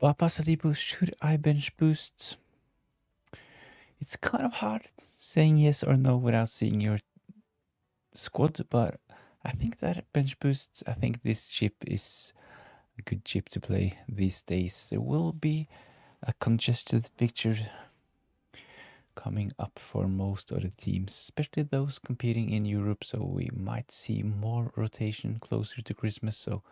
Papasadipo, should I bench boost? It's kind of hard saying yes or no without seeing your squad, but I think that bench boost, I think this chip is a good chip to play these days. There will be a congested picture coming up for most of the teams, especially those competing in Europe, so we might see more rotation closer to Christmas. So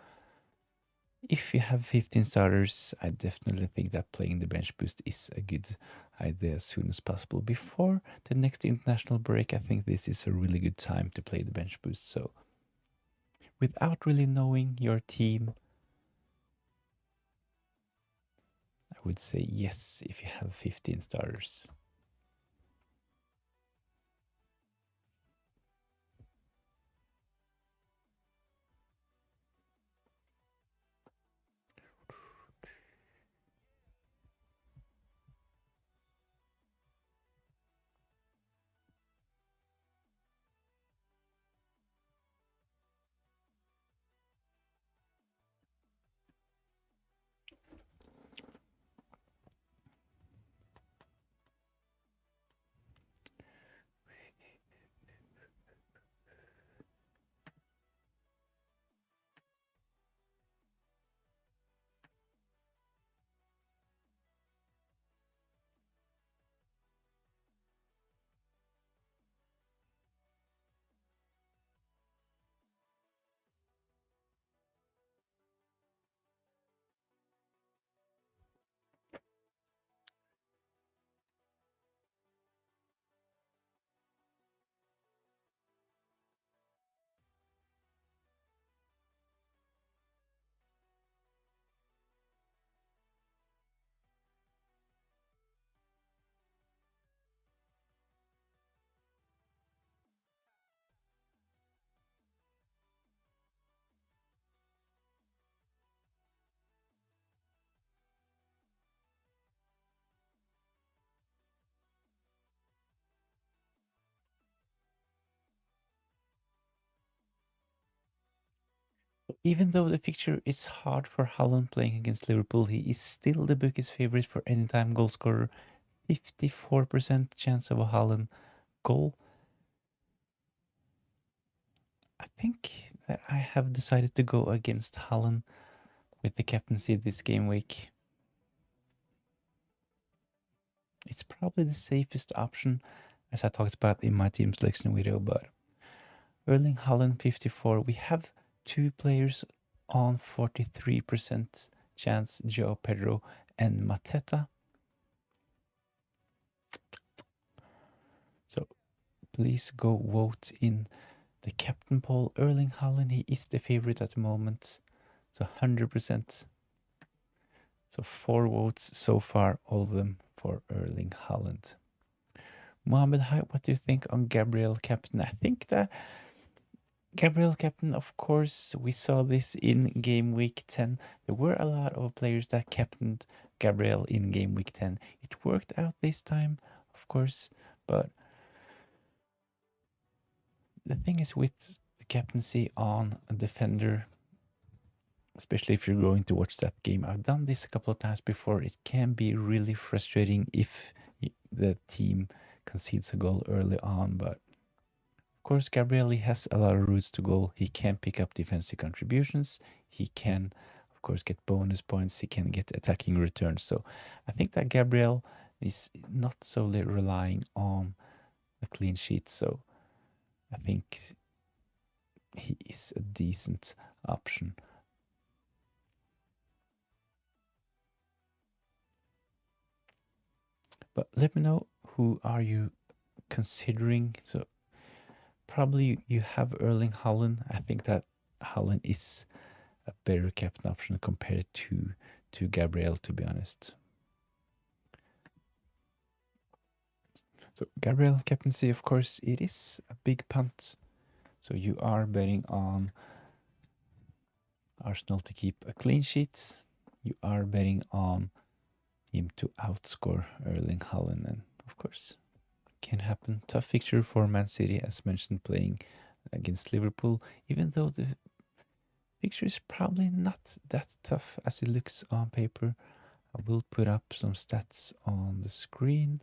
if you have 15 starters, I definitely think that playing the bench boost is a good idea as soon as possible. Before the next international break, I think this is a really good time to play the bench boost. So without really knowing your team, I would say yes if you have 15 starters. Even though the fixture is hard for Holland playing against Liverpool, he is still the bookie's favorite for anytime goal scorer. 54% chance of a Holland goal. I think that I have decided to go against Holland with the captaincy this game week. It's probably the safest option, as I talked about in my team selection video, but Erling Haaland 54. We have two players on 43% chance, Joe Pedro and Mateta. So please go vote in the captain poll. Erling Haaland, he is the favorite at the moment. So 100%. So 4 votes so far, all of them for Erling Haaland. Mohammed, what do you think on Gabriel captain? I think that Gabriel captain, of course, we saw this in game week 10. There were a lot of players that captained Gabriel in game week 10. It worked out this time, of course, but the thing is with the captaincy on a defender, especially if you're going to watch that game, I've done this a couple of times before. It can be really frustrating if the team concedes a goal early on, but of course, Gabriel has a lot of routes to goal. He can pick up defensive contributions. He can, of course, get bonus points. He can get attacking returns. So I think that Gabriel is not solely relying on a clean sheet. So I think he is a decent option. But let me know, who are you considering? So probably you have Erling Haaland. I think that Haaland is a better captain option compared to Gabriel, to be honest. So Gabriel captaincy, of course, it is a big punt. So you are betting on Arsenal to keep a clean sheet. You are betting on him to outscore Erling Haaland, and of course, can happen. Tough fixture for Man City, as mentioned, playing against Liverpool, even though the fixture is probably not that tough as it looks on paper. I will put up some stats on the screen.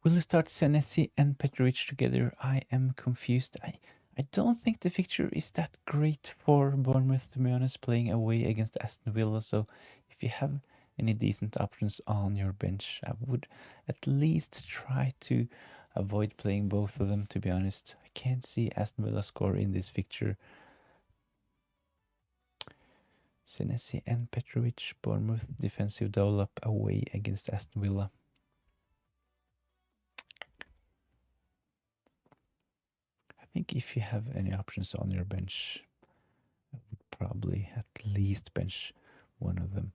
Will we start Senesi and Petrovic together? I am confused. I don't think the fixture is that great for Bournemouth, to be honest, playing away against Aston Villa. So if you have any decent options on your bench, I would at least try to avoid playing both of them, to be honest. I can't see Aston Villa score in this fixture. Senesi and Petrovic, Bournemouth defensive double up away against Aston Villa. I think if you have any options on your bench, I would probably at least bench one of them.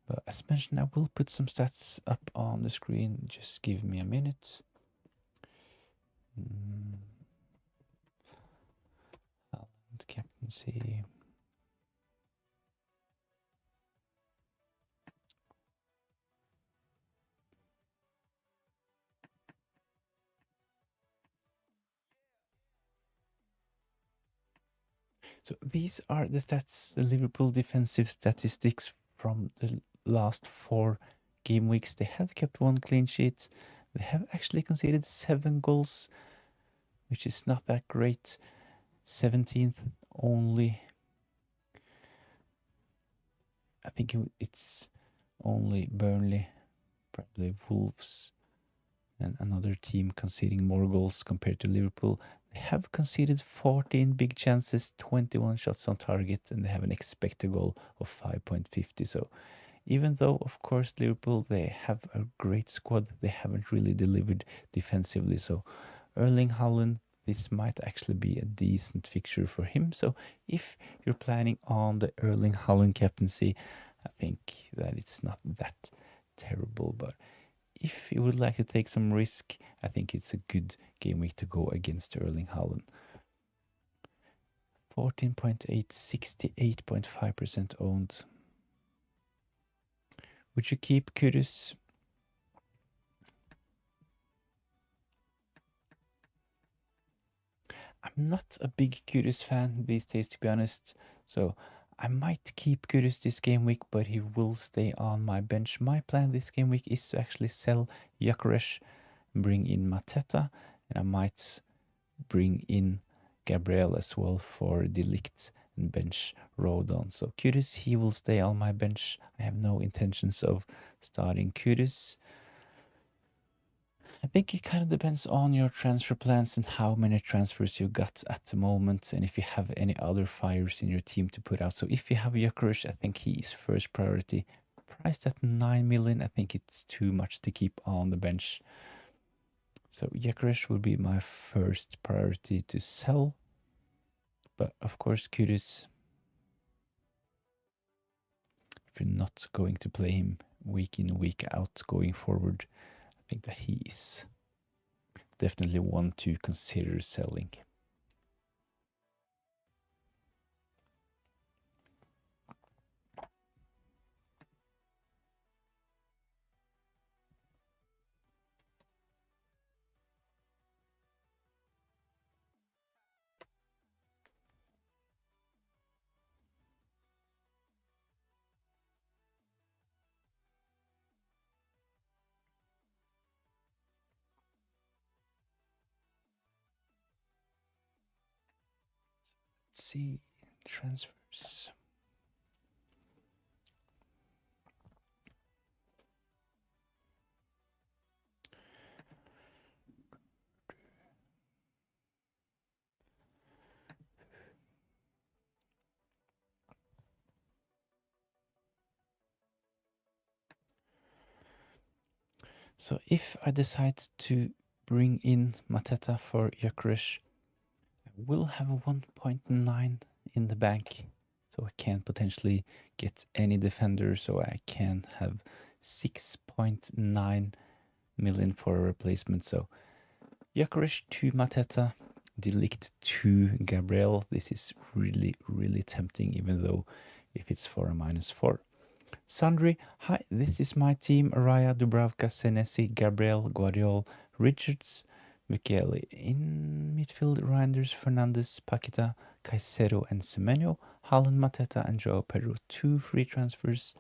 But as mentioned, I will put some stats up on the screen. Just give me a minute. Haaland captaincy. So these are the stats, the Liverpool defensive statistics from the last 4 game weeks. They have kept 1 clean sheet. They have actually conceded 7 goals, which is not that great. 17th only. I think it's only Burnley, probably Wolves, and another team conceding more goals compared to Liverpool. They have conceded 14 big chances, 21 shots on target, and they have an expected goal of 5.50. So even though, of course, Liverpool, they have a great squad, they haven't really delivered defensively. So Erling Haaland, this might actually be a decent fixture for him. So if you're planning on the Erling Haaland captaincy, I think that it's not that terrible. But if you would like to take some risk, I think it's a good game week to go against Erling Haaland. 14.8, 68.5% owned. Would you keep Kudus? I'm not a big Kudus fan these days, to be honest. So I might keep Kudus this game week, but he will stay on my bench. My plan this game week is to actually sell Gyökeres, bring in Mateta, and I might bring in Gabriel as well for De Ligt and bench Rodon. So Kudus, he will stay on my bench. I have no intentions of starting Kudus. I think it kind of depends on your transfer plans and how many transfers you got at the moment, and if you have any other fires in your team to put out. So if you have Gyökeres, I think he is first priority. Priced at 9 million, I think it's too much to keep on the bench. So Gyökeres will be my first priority to sell. But of course, Kudus, if you're not going to play him week in, week out going forward, I think that he is definitely one to consider selling. Let's see, transfers. So if I decide to bring in Mateta for Gyökeres, I will have a 1.9 in the bank. So I can potentially get any defender. So I can have 6.9 million for a replacement. So Gyökeres to Mateta, De Ligt to Gabriel. This is really, really tempting, even though if it's for a -4. Sandri, hi, this is my team. Raya, Dubravka, Senesi, Gabriel, Guardiol, Richards, Michele. In midfield, Reinders, Fernandes, Paqueta, Caicedo, and Semenyo. Haaland, Mateta, and Joao Pedro. 2 free transfers.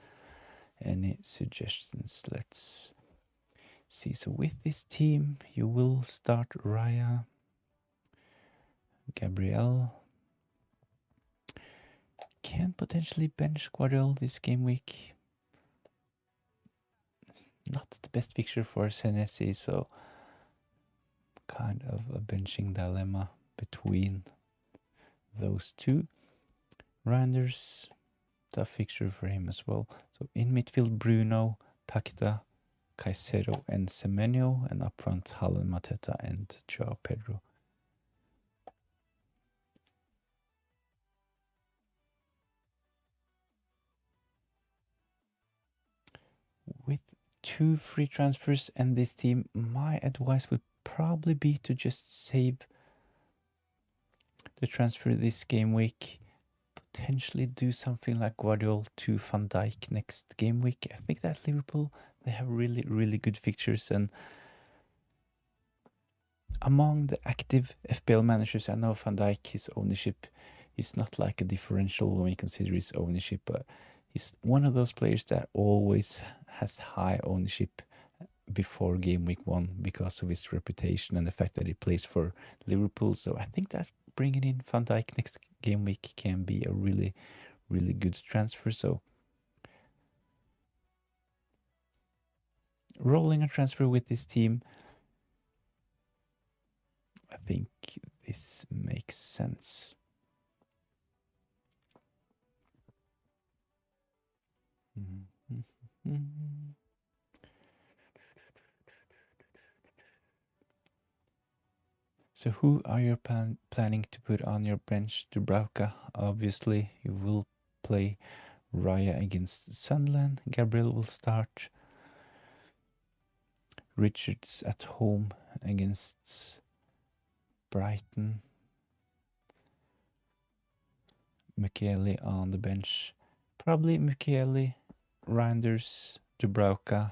Any suggestions? Let's see. So with this team, you will start Raya, Gabriel. Can potentially bench Guardiol this game week. Not the best picture for Senesi, so kind of a benching dilemma between those two. Randers, tough fixture for him as well. So in midfield, Bruno, Paqueta, Caicedo, and Semenyo, and up front, Haaland, Mateta, and Joao Pedro. With 2 free transfers and this team, my advice would probably be to just save the transfer this game week. Potentially do something like Guardiola to Van Dijk next game week. I think that Liverpool, they have really, really good fixtures, and among the active FPL managers, I know Van Dijk, his ownership is not like a differential when you consider his ownership, but he's one of those players that always has high ownership before game week 1 because of his reputation and the fact that he plays for Liverpool. So I think that bringing in Van Dijk next game week can be a really, really good transfer. So rolling a transfer with this team, I think this makes sense. So who are you planning to put on your bench? Dubravka, obviously, you will play Raya against Sunderland. Gabriel will start. Richards at home against Brighton. Michele on the bench. Probably Michele, Reinders, Dubravka.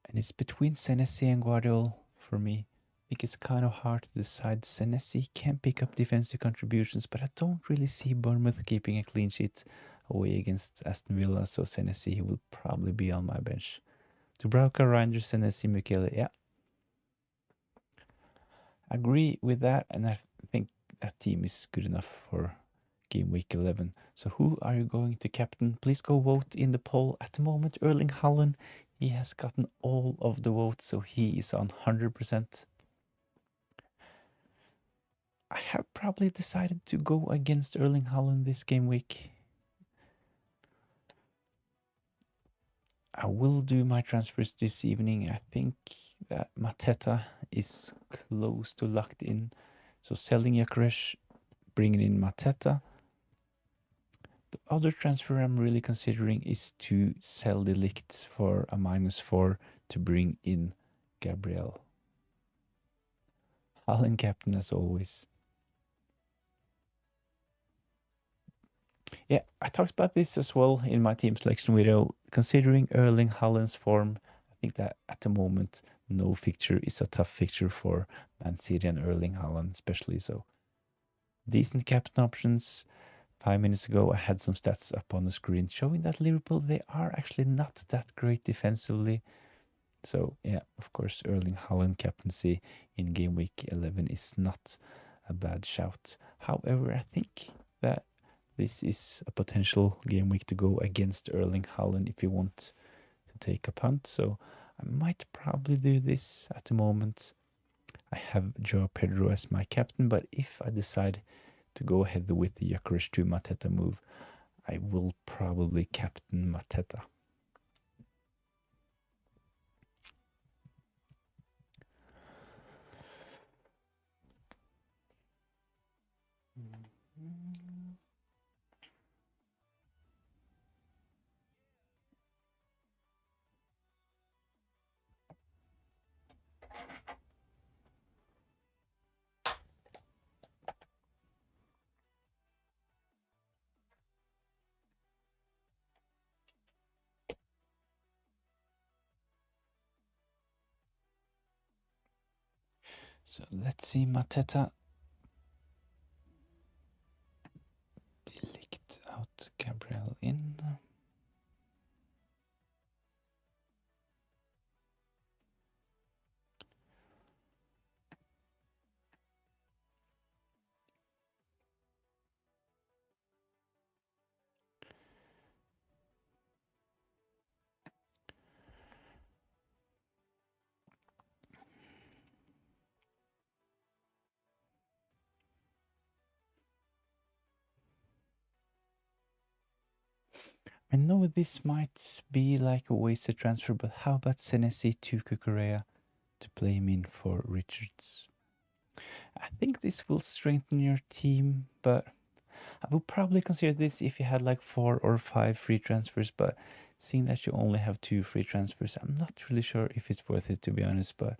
And it's between Senesi and Guardiola for me. I think it's kind of hard to decide. Senesi can pick up defensive contributions, but I don't really see Bournemouth keeping a clean sheet away against Aston Villa, so Senesi will probably be on my bench. Dubravka, Reinders, Senesi, Michele, yeah. Agree with that, and I think that team is good enough for game week 11. So who are you going to captain? Please go vote in the poll. At the moment, Erling Haaland, he has gotten all of the votes, so he is on 100%. I have probably decided to go against Erling Haaland this game week. I will do my transfers this evening. I think that Mateta is close to locked in. So selling Gyökeres, bringing in Mateta. The other transfer I'm really considering is to sell De Ligt for a -4 to bring in Gabriel. Haaland captain as always. Yeah, I talked about this as well in my team selection video. Considering Erling Haaland's form, I think that at the moment, no fixture is a tough fixture for Man City and Erling Haaland, especially. So, decent captain options. 5 minutes ago, I had some stats up on the screen showing that Liverpool, they are actually not that great defensively. So, yeah, of course, Erling Haaland captaincy in game week 11 is not a bad shout. However, I think that this is a potential game week to go against Erling Haaland if you want to take a punt. So I might probably do this at the moment. I have Joao Pedro as my captain, but if I decide to go ahead with the Gyökeres to Mateta move, I will probably captain Mateta. So let's see, Mateta. Delete out, Gabriel in. I know this might be like a wasted transfer, but how about Senesi to Kukurea to play him in for Richards? I think this will strengthen your team, but I would probably consider this if you had like 4 or 5 free transfers, but seeing that you only have 2 free transfers, I'm not really sure if it's worth it, to be honest. But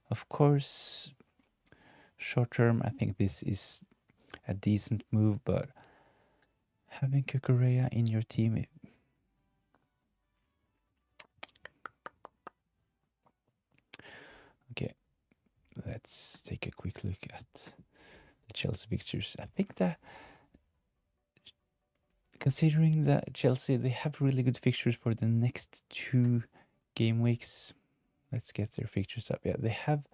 of course, short term, I think this is a decent move, but having Kukurea in your team, okay, let's take a quick look at the Chelsea fixtures. I think that considering that Chelsea, they have really good fixtures for the next 2 game weeks. Let's get their fixtures up. Yeah, they have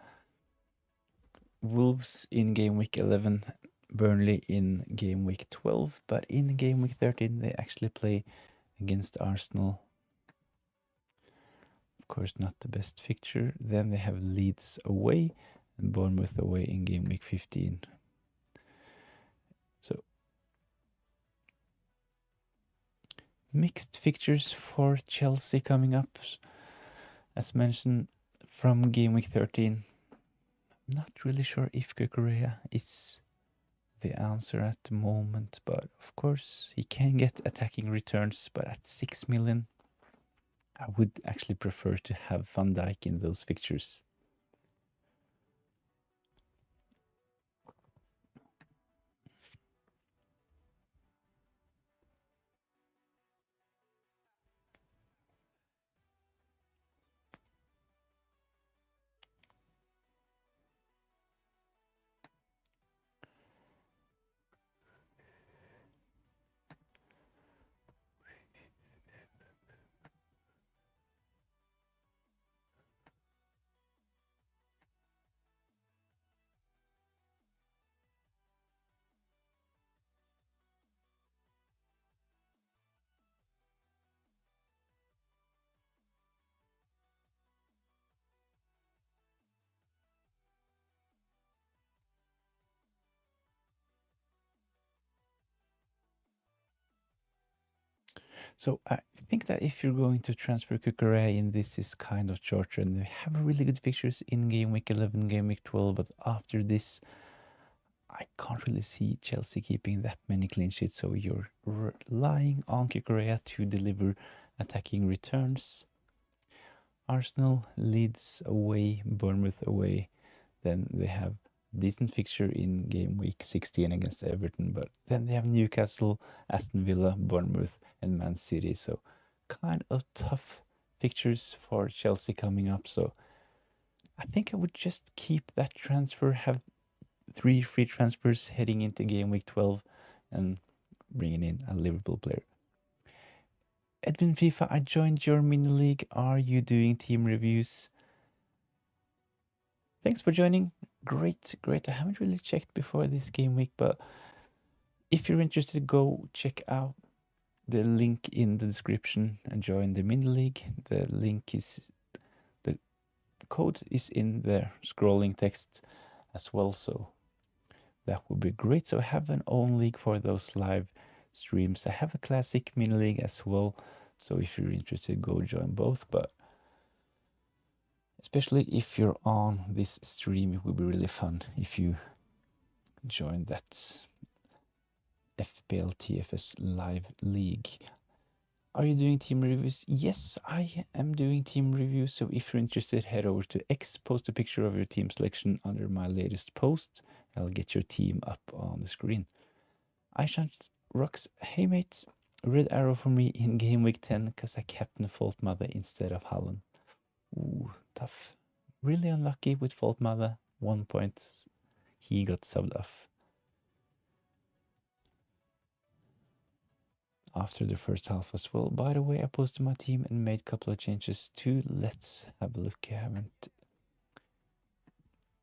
Wolves in game week 11, Burnley in game week 12, but in game week 13 they actually play against Arsenal. Of course, not the best fixture. Then they have Leeds away and Bournemouth away in game week 15. So mixed fixtures for Chelsea coming up, as mentioned, from game week 13. I'm not really sure if Kukurea is the answer at the moment, but of course he can get attacking returns, but at 6 million I would actually prefer to have Van Dijk in those fixtures. So I think that if you're going to transfer Kukurea in, this is kind of shorter, and they have really good fixtures in game week 11, game week 12, but after this I can't really see Chelsea keeping that many clean sheets, so you're relying on Kukurea to deliver attacking returns. Arsenal, Leeds away, Bournemouth away. Then they have decent fixture in game week 16 against Everton, but then they have Newcastle, Aston Villa, Bournemouth, and Man City. So kind of tough fixtures for Chelsea coming up. So I think I would just keep that transfer, have 3 free transfers heading into game week 12 and bringing in a Liverpool player. Edwin FIFA, I joined your mini league. Are you doing team reviews? Thanks for joining. Great. I haven't really checked before this game week, but if you're interested, go check out the link in the description and join the mini league. The code is in the scrolling text as well, so that would be great. So I have an own league for those live streams. I have a classic mini league as well, so if you're interested, go join both. But especially if you're on this stream, it would be really fun if you join that FPL TFS live league. Are you doing team reviews? Yes, I am doing team reviews. So if you're interested, head over to X, post a picture of your team selection under my latest post. I'll get your team up on the screen. Aishan Rocks, hey mates, red arrow for me in game week 10 because I captained Fault Mother instead of Hallen. Ooh, tough. Really unlucky with Fault Mother. 1 point. He got subbed off after the first half as well. By the way, I posted my team and made a couple of changes too. Let's have a look. I haven't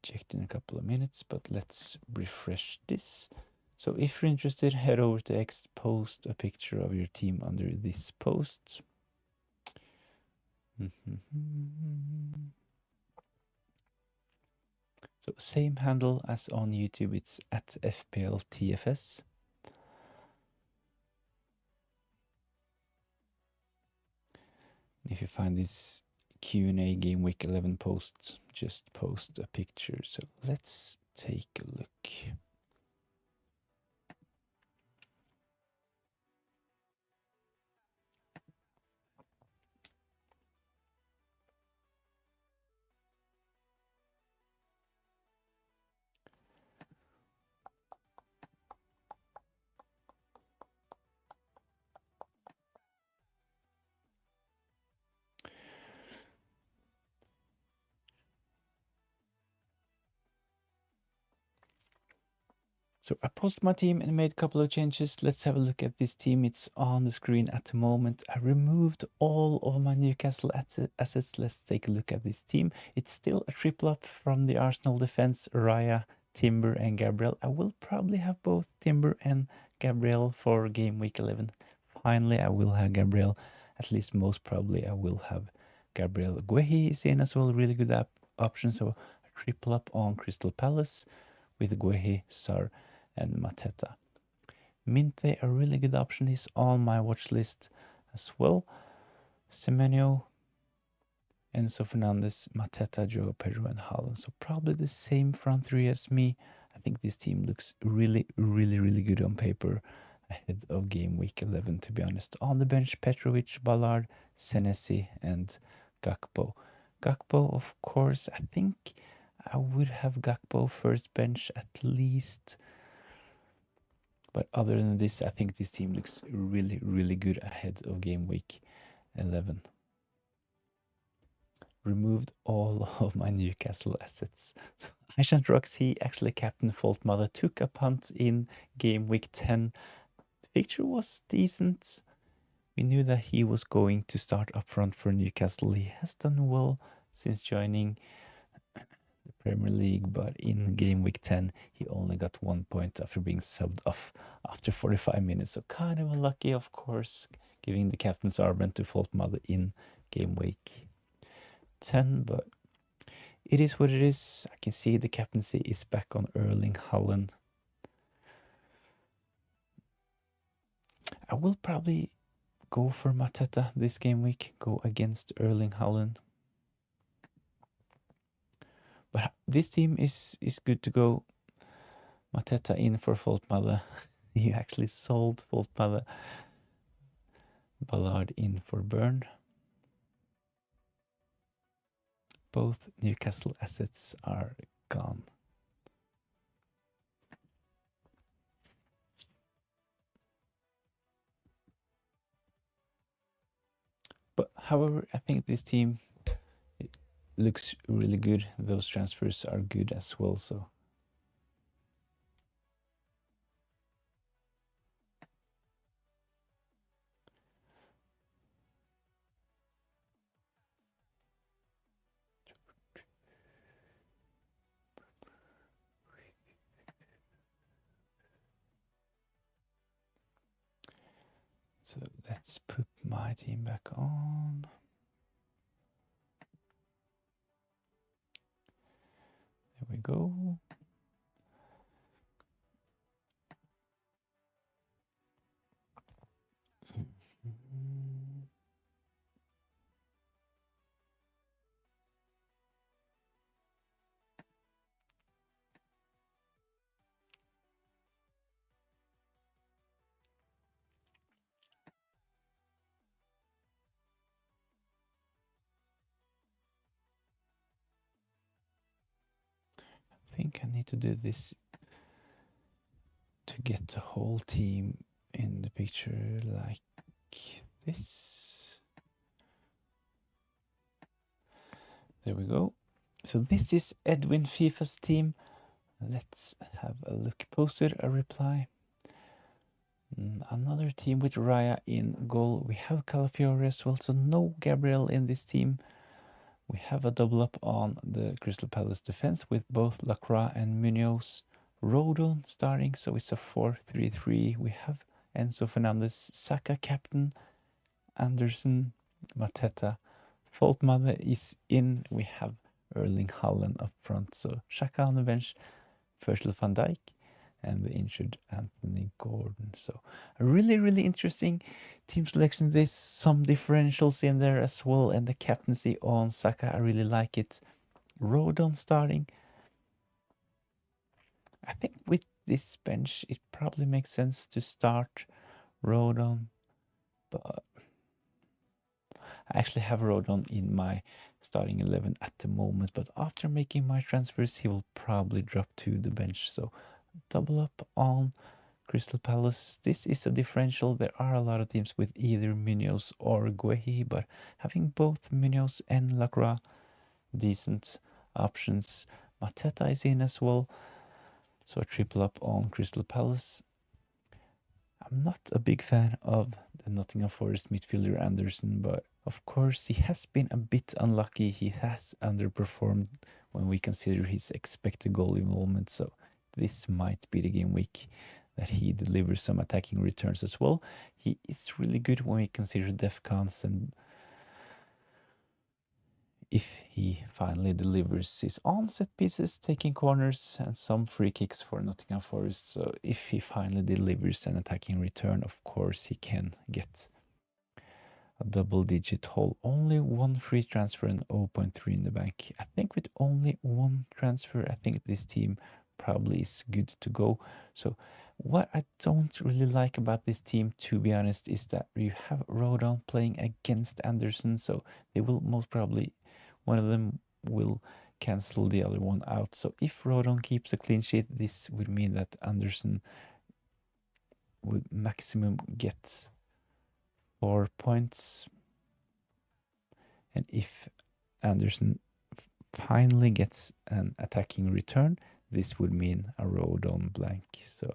checked in a couple of minutes, but let's refresh this. So if you're interested, head over to X, post a picture of your team under this post. So same handle as on YouTube, it's at FPLTFS. If you find this Q&A game week 11 posts, just post a picture. So let's take a look. So I posted my team and made a couple of changes. Let's have a look at this team. It's on the screen at the moment. I removed all of my Newcastle assets. Let's take a look at this team. It's still a triple up from the Arsenal defense, Raya, Timber and Gabriel. I will probably have both Timber and Gabriel for game week 11. Finally, I will have Gabriel. At least most probably I will have Gabriel. Guehi is in as well, really good option. So a triple up on Crystal Palace with Guehi, Sar and Mateta. Minte, a really good option, is on my watch list as well. Semenyo, Enzo Fernandez, Mateta, Joe Pedro and Haaland. So probably the same front three as me. I think this team looks really good on paper ahead of game week 11, to be honest. On the bench, Petrovic, Ballard, Senesi and Gakpo. Gakpo, of course, I think I would have Gakpo first bench at least. But other than this, I think this team looks really good ahead of game week 11. Removed all of my Newcastle assets. So Aishan Rocks, he actually captain Fault Mother, took a punt in game week 10. The picture was decent. We knew that he was going to start up front for Newcastle. He has done well since joining the Premier League, but in game week 10 he only got 1 point after being subbed off after 45 minutes. So kind of unlucky, of course, giving the captain's armband to Fault Mother in game week 10, but it is what it is. I can see the captaincy is back on Erling Haaland. I will probably go for Mateta this game week, go against Erling Haaland. But this team is good to go. Mateta in for Fault Mother. He actually sold Fault Mother. Ballard in for Burn. Both Newcastle assets are gone. But however, I think this team, it looks really good. Those transfers are good as well. So let's put my team back on. There we go. I think I need to do this to get the whole team in the picture like this. There we go. So this is Edwin FIFA's team. Let's have a look. Posted a reply. Another team with Raya in goal. We have Calafiore as well, so no Gabriel in this team. We have a double up on the Crystal Palace defense with both Lacroix and Munoz. Rodon starting, so it's a 4-3-3. We have Enzo Fernandez, Saka captain, Anderson, Mateta. Foltmane is in. We have Erling Haaland up front, so Xhaka on the bench, Virgil van Dijk, and the injured Anthony Gordon. So a really, really interesting team selection. There's some differentials in there as well, and the captaincy on Saka, I really like it. Rodon starting. I think with this bench, it probably makes sense to start Rodon, but I actually have Rodon in my starting 11 at the moment, but after making my transfers, he will probably drop to the bench. So double up on Crystal Palace. This is a differential. There are a lot of teams with either Munoz or Guehi, but having both Munoz and Lacroix, decent options. Mateta is in as well. So a triple up on Crystal Palace. I'm not a big fan of the Nottingham Forest midfielder Anderson, but of course he has been a bit unlucky. He has underperformed when we consider his expected goal involvement, so this might be the game week that he delivers some attacking returns as well. He is really good when we consider defcons, and if he finally delivers his on set pieces, taking corners and some free kicks for Nottingham Forest. So if he finally delivers an attacking return, of course he can get a double-digit haul. Only one free transfer and 0.3 in the bank. I think with only one transfer, I think this team probably is good to go. So what I don't really like about this team, to be honest, is that you have Rodon playing against Anderson, so they will most probably, one of them will cancel the other one out. So if Rodon keeps a clean sheet, this would mean that Anderson would maximum get 4 points. And if Anderson finally gets an attacking return, this would mean a Rodon blank. So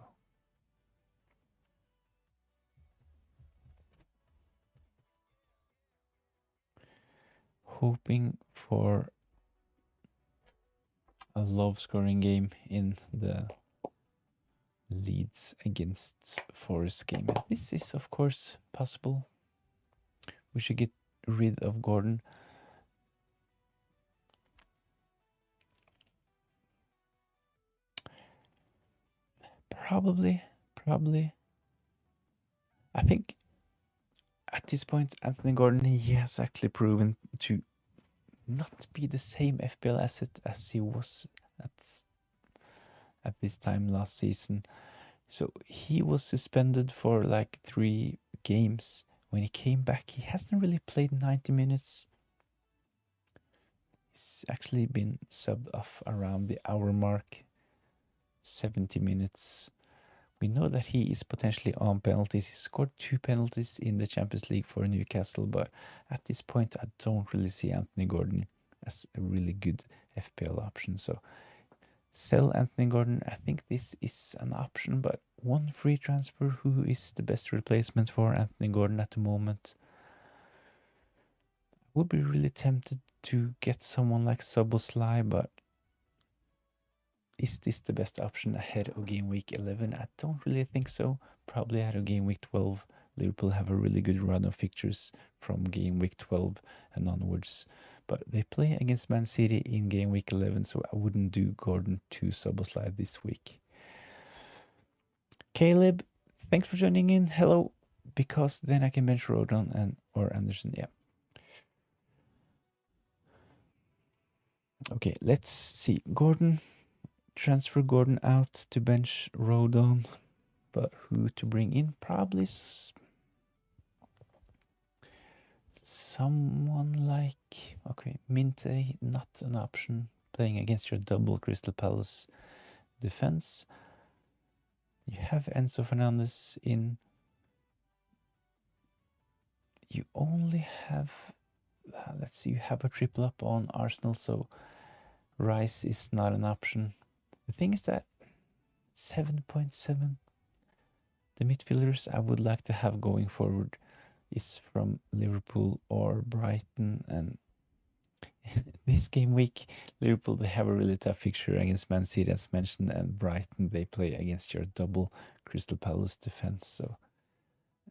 hoping for a low scoring game in the Leeds against Forest game. And this is of course possible. We should get rid of Gordon. Probably. I think at this point, Anthony Gordon, he has actually proven to not be the same FPL asset as he was at this time last season. So he was suspended for like 3 games. When he came back, he hasn't really played 90 minutes. He's actually been subbed off around the hour mark, 70 minutes. We know that he is potentially on penalties. He scored 2 penalties in the Champions League for Newcastle, but at this point, I don't really see Anthony Gordon as a really good FPL option. So sell Anthony Gordon. I think this is an option, but one free transfer. Who is the best replacement for Anthony Gordon at the moment? I would be really tempted to get someone like Soboslai, but is this the best option ahead of game week 11? I don't really think so. Probably ahead of game week 12. Liverpool have a really good run of fixtures from game week 12 and onwards. But they play against Man City in game week 11, so I wouldn't do Gordon to Soboslai this week. Caleb, thanks for joining in. Hello. Because then I can bench Rodon and or Anderson. Yeah. Okay, let's see. Gordon. Transfer Gordon out to bench Rodon, but who to bring in? Probably someone like, okay, Minte, not an option, playing against your double Crystal Palace defense. You have Enzo Fernandez in. You only have, let's see, you have a triple up on Arsenal, so Rice is not an option. The thing is that 7.7, the midfielders I would like to have going forward is from Liverpool or Brighton, and this game week, Liverpool, they have a really tough fixture against Man City, as mentioned, and Brighton, they play against your double Crystal Palace defense. So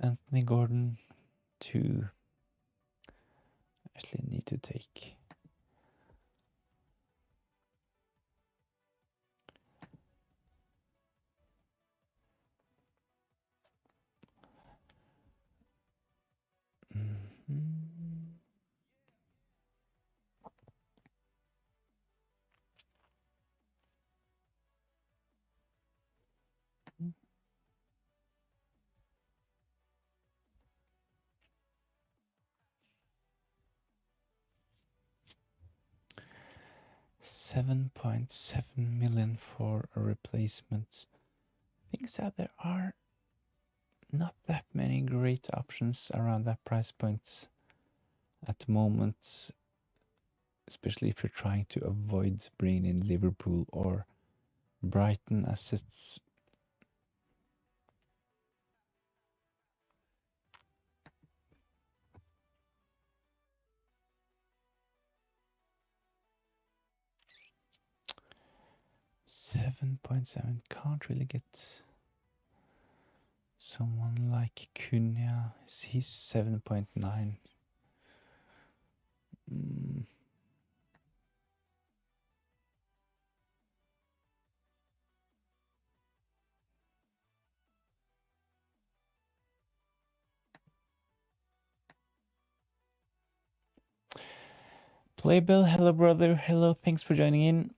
Anthony Gordon to actually need to take. Mm-hmm. 7.7 million for a replacement. Things that there are not that many great options around that price point at the moment, especially if you're trying to avoid bringing in Liverpool or Brighton assets. $7.7, can't really get someone like Cunha. He's 7.9. Playbill, hello brother, hello, thanks for joining in.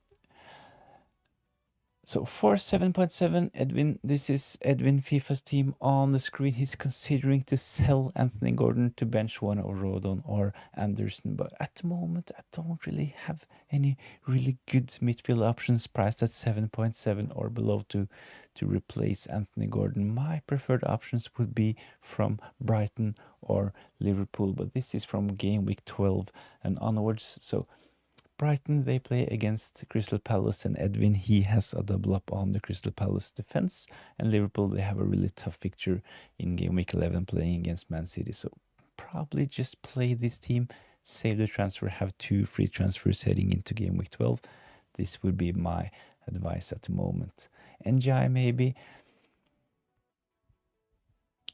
So for 7.7, Edwin, this is Edwin FIFA's team on the screen. He's considering to sell Anthony Gordon to bench one of Rodon or Anderson, but at the moment I don't really have any really good midfield options priced at 7.7 or below to replace Anthony Gordon. My preferred options would be from Brighton or Liverpool, but this is from game week 12 and onwards. So Brighton, they play against Crystal Palace, and Edwin, he has a double up on the Crystal Palace defense. And Liverpool, they have a really tough fixture in game week 11 playing against Man City. So probably just play this team, save the transfer, have 2 free transfers heading into game week 12. This would be my advice at the moment. NGI maybe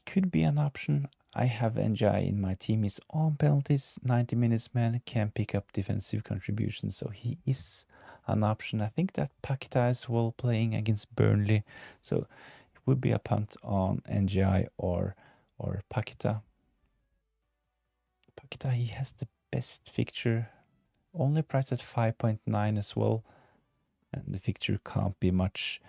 could be an option. I have NGI in my team. He's on penalties, 90 minutes man, can pick up defensive contributions, so he is an option. I think that Paquetá is well playing against Burnley, so it would be a punt on NGI or Paquetá. Paquetá, he has the best fixture, only priced at 5.9 as well, and the fixture can't be much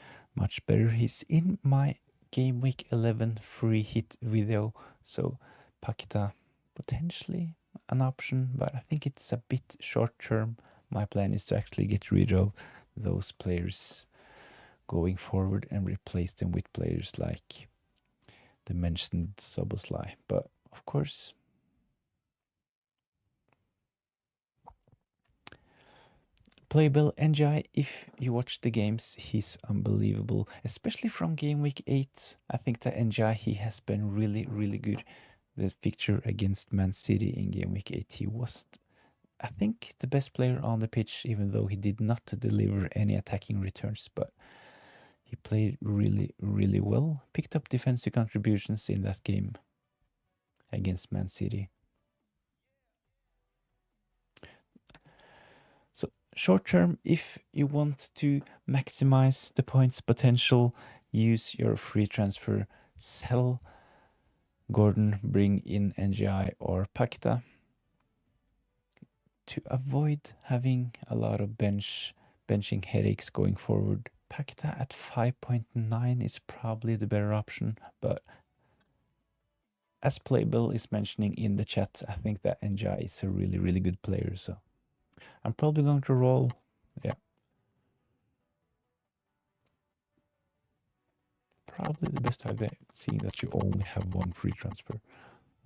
better. He's in my game week 11 free hit video, so Paquetá potentially an option, but I think it's a bit short term. My plan is to actually get rid of those players going forward and replace them with players like the mentioned Soboslai. But of course, Playable NGI, if you watch the games, he's unbelievable, especially from game week 8. I think that NGI, he has been really, really good. The fixture against Man City in game week 8, he was, I think, the best player on the pitch, even though he did not deliver any attacking returns, but he played really, really well. Picked up defensive contributions in that game against Man City. Short term, if you want to maximize the points potential, use your free transfer, sell Gordon, bring in NGI or Paquetá. To avoid having a lot of benching headaches going forward, Paquetá at 5.9 is probably the better option, but as Playbill is mentioning in the chat, I think that NGI is a really, really good player, so I'm probably going to roll, yeah. Probably the best idea, seeing that you only have 1 free transfer.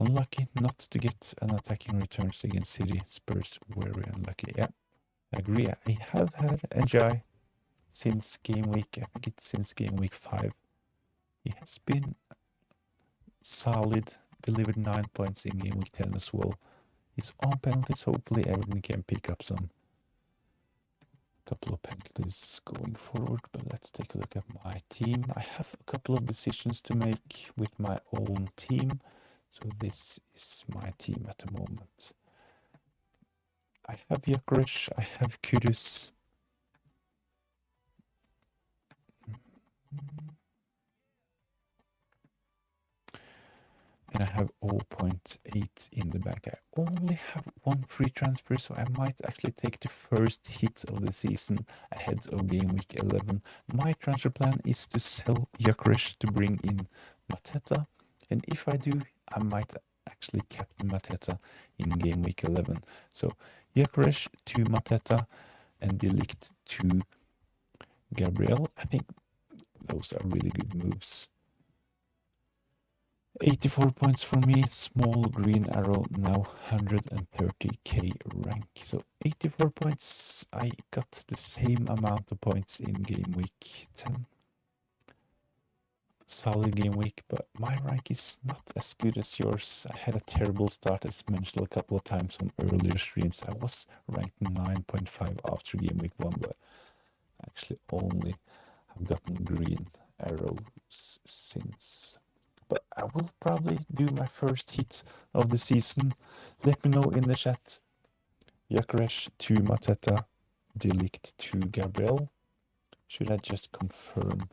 Unlucky not to get an attacking returns against City. Spurs very unlucky, yeah. I agree. I have had Enjoy since game week. I think it's since game week 5. He has been solid, delivered 9 points in game week 10 as well. He's on penalties. Hopefully Everton can pick up some couple of penalties going forward. But let's take a look at my team. I have a couple of decisions to make with my own team. So this is my team at the moment. I have Gyökeres, I have Kudus. And I have 0.8 in the bank. I only have one free transfer, so I might actually take the first hit of the season ahead of game week 11. My transfer plan is to sell Gyökeres to bring in Mateta. And if I do, I might actually captain Mateta in game week 11. So Gyökeres to Mateta and De Ligt to Gabriel. I think those are really good moves. 84 points for me, small green arrow, now 130k rank. So 84 points, I got the same amount of points in game week 10. Solid game week, but my rank is not as good as yours. I had a terrible start, as mentioned a couple of times on earlier streams. I was ranked 9.5 after game week 1, but actually only have gotten green arrows since. But I will probably do my first hit of the season. Let me know in the chat. Gyökeres to Mateta, De Ligt to Gabriel. Should I just confirm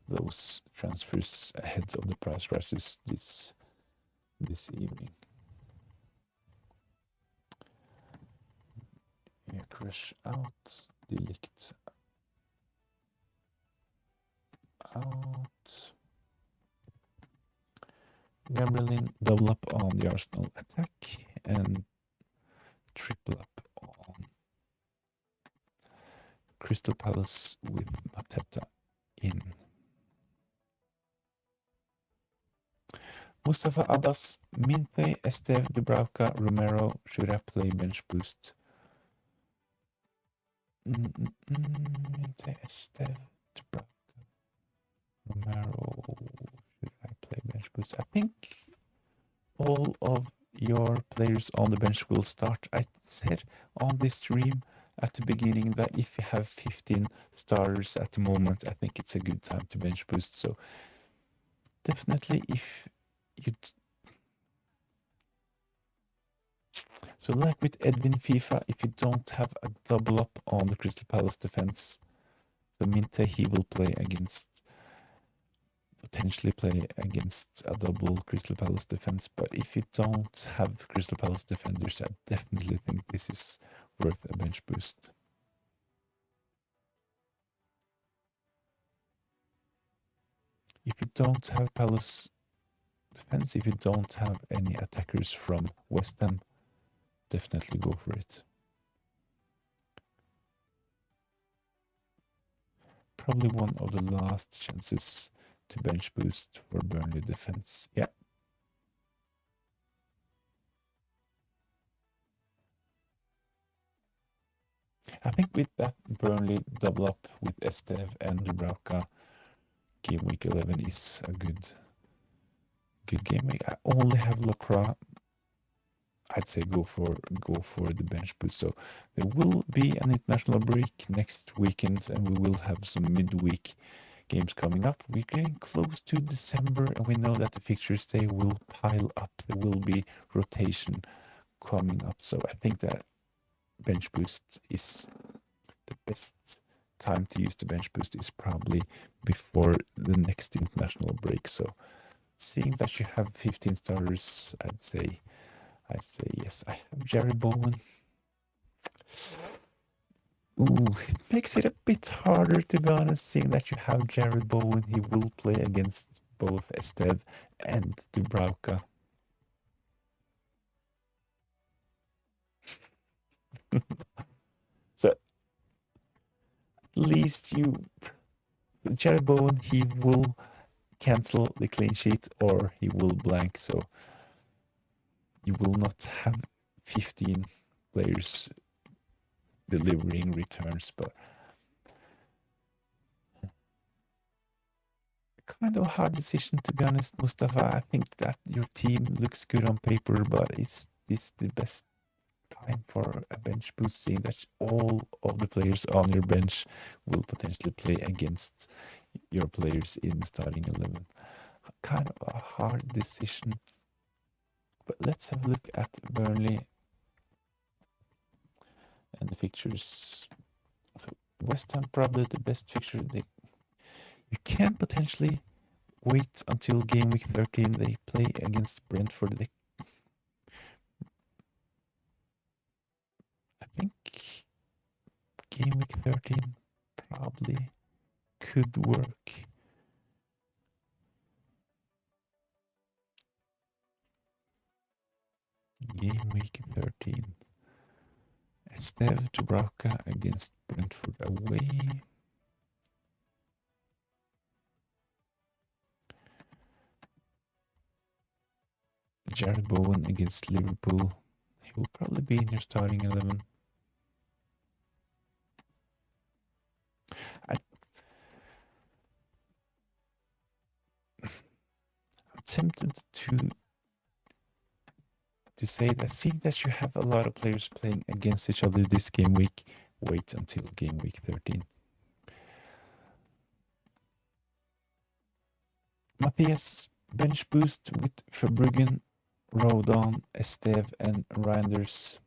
those transfers ahead of the price rises this evening? Gyökeres out, De Ligt out. Gabriel in, double up on the Arsenal attack and triple up on Crystal Palace with Mateta in. Mustafa Abbas, Minte, Esteve, Dubravka, Romero. Should I play bench boost? Minte, Esteve, Dubravka, Romero. Should I play bench boost? I think all of your players on the bench will start. I said on this stream at the beginning that if you have 15 starters at the moment, I think it's a good time to bench boost. So definitely if you... So like with Edwin FIFA, if you don't have a double up on the Crystal Palace defense, so Minte, he will play against, potentially play against a double Crystal Palace defense. But if you don't have Crystal Palace defenders, I definitely think this is worth a bench boost. If you don't have Palace defense, if you don't have any attackers from West Ham, definitely go for it. Probably one of the last chances to bench boost for Burnley defense. Yeah. I think with that Burnley double up with Esteve and Dubravka, game week 11 is a good game week. I only have Lacroix. I'd say go for the bench boost. So there will be an international break next weekend, and we will have some midweek games coming up. We're getting close to December, and we know that the fixtures day will pile up. There will be rotation coming up. So I think that bench boost is the best time to use the bench boost is probably before the next international break. So seeing that you have 15 starters, I'd say yes. I have Jerry Bowen. Ooh, it makes it a bit harder, to be honest, seeing that you have Jerry Bowen. He will play against both Esteve and Dubravka. So at least Jerry Bowen, he will cancel the clean sheet or he will blank. So you will not have 15 players delivering returns, but kind of a hard decision, to be honest, Mustafa. I think that your team looks good on paper, but is this the best time for a bench boost, seeing that all of the players on your bench will potentially play against your players in the starting 11? Kind of a hard decision. But let's have a look at Burnley and the fixtures. So West Ham probably the best fixture. You can potentially wait until game week 13. They play against Brentford. I think game week 13 probably could work. Game week 13. Esteve Dubravka against Brentford away. Jared Bowen against Liverpool. He will probably be in your starting 11. I'm tempted to say that, seeing that you have a lot of players playing against each other this game week, wait until game week 13. Matthias, bench boost with Verbruggen, Rodon, Esteve and Reinders.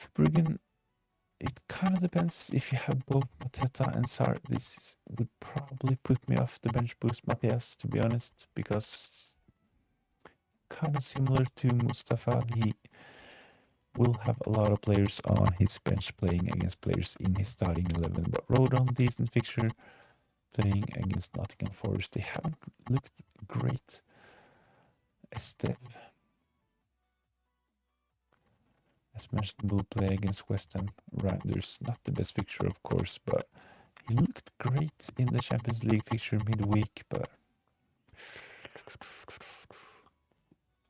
Verbruggen, it kind of depends. If you have both Mateta and Sar, this would probably put me off the bench boost Matthias, to be honest, because kind of similar to Mustafa, he will have a lot of players on his bench playing against players in his starting 11. But Rodon, decent fixture, playing against Nottingham Forest. They haven't looked great. Esteve, as mentioned, will play against West Ham. Reinders, not the best fixture, of course, but he looked great in the Champions League fixture midweek. But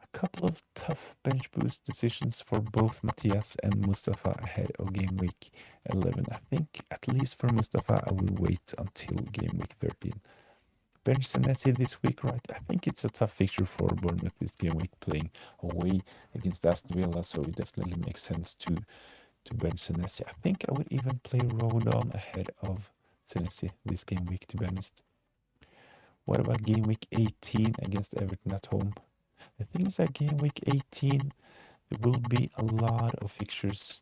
a couple of tough bench boost decisions for both Matthias and Mustafa ahead of game week 11. I think, at least for Mustafa, I will wait until game week 13. Bench Senesi this week, right? I think it's a tough fixture for Bournemouth this game week, playing away against Aston Villa, so it definitely makes sense to bench Senesi. I think I would even play Rodon ahead of Senesi this game week, to be honest. What about game week 18 against Everton at home? The thing is that game week 18, there will be a lot of fixtures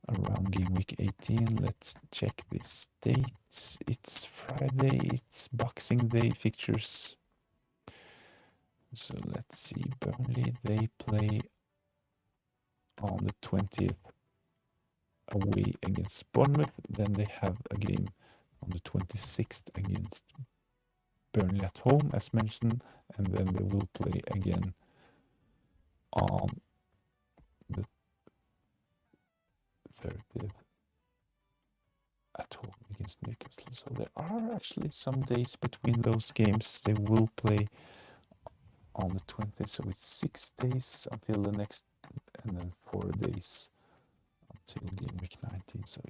around game week 18. Let's check this date. It's Friday, it's Boxing Day fixtures. So let's see, Burnley, they play on the 20th away against Bournemouth. Then they have a game on the 26th against Burnley at home, as mentioned, and then they will play again on the 30th at home against Newcastle. So there are actually some days between those games. They will play on the 20th, so it's 6 days until the next, and then 4 days until game week 19. So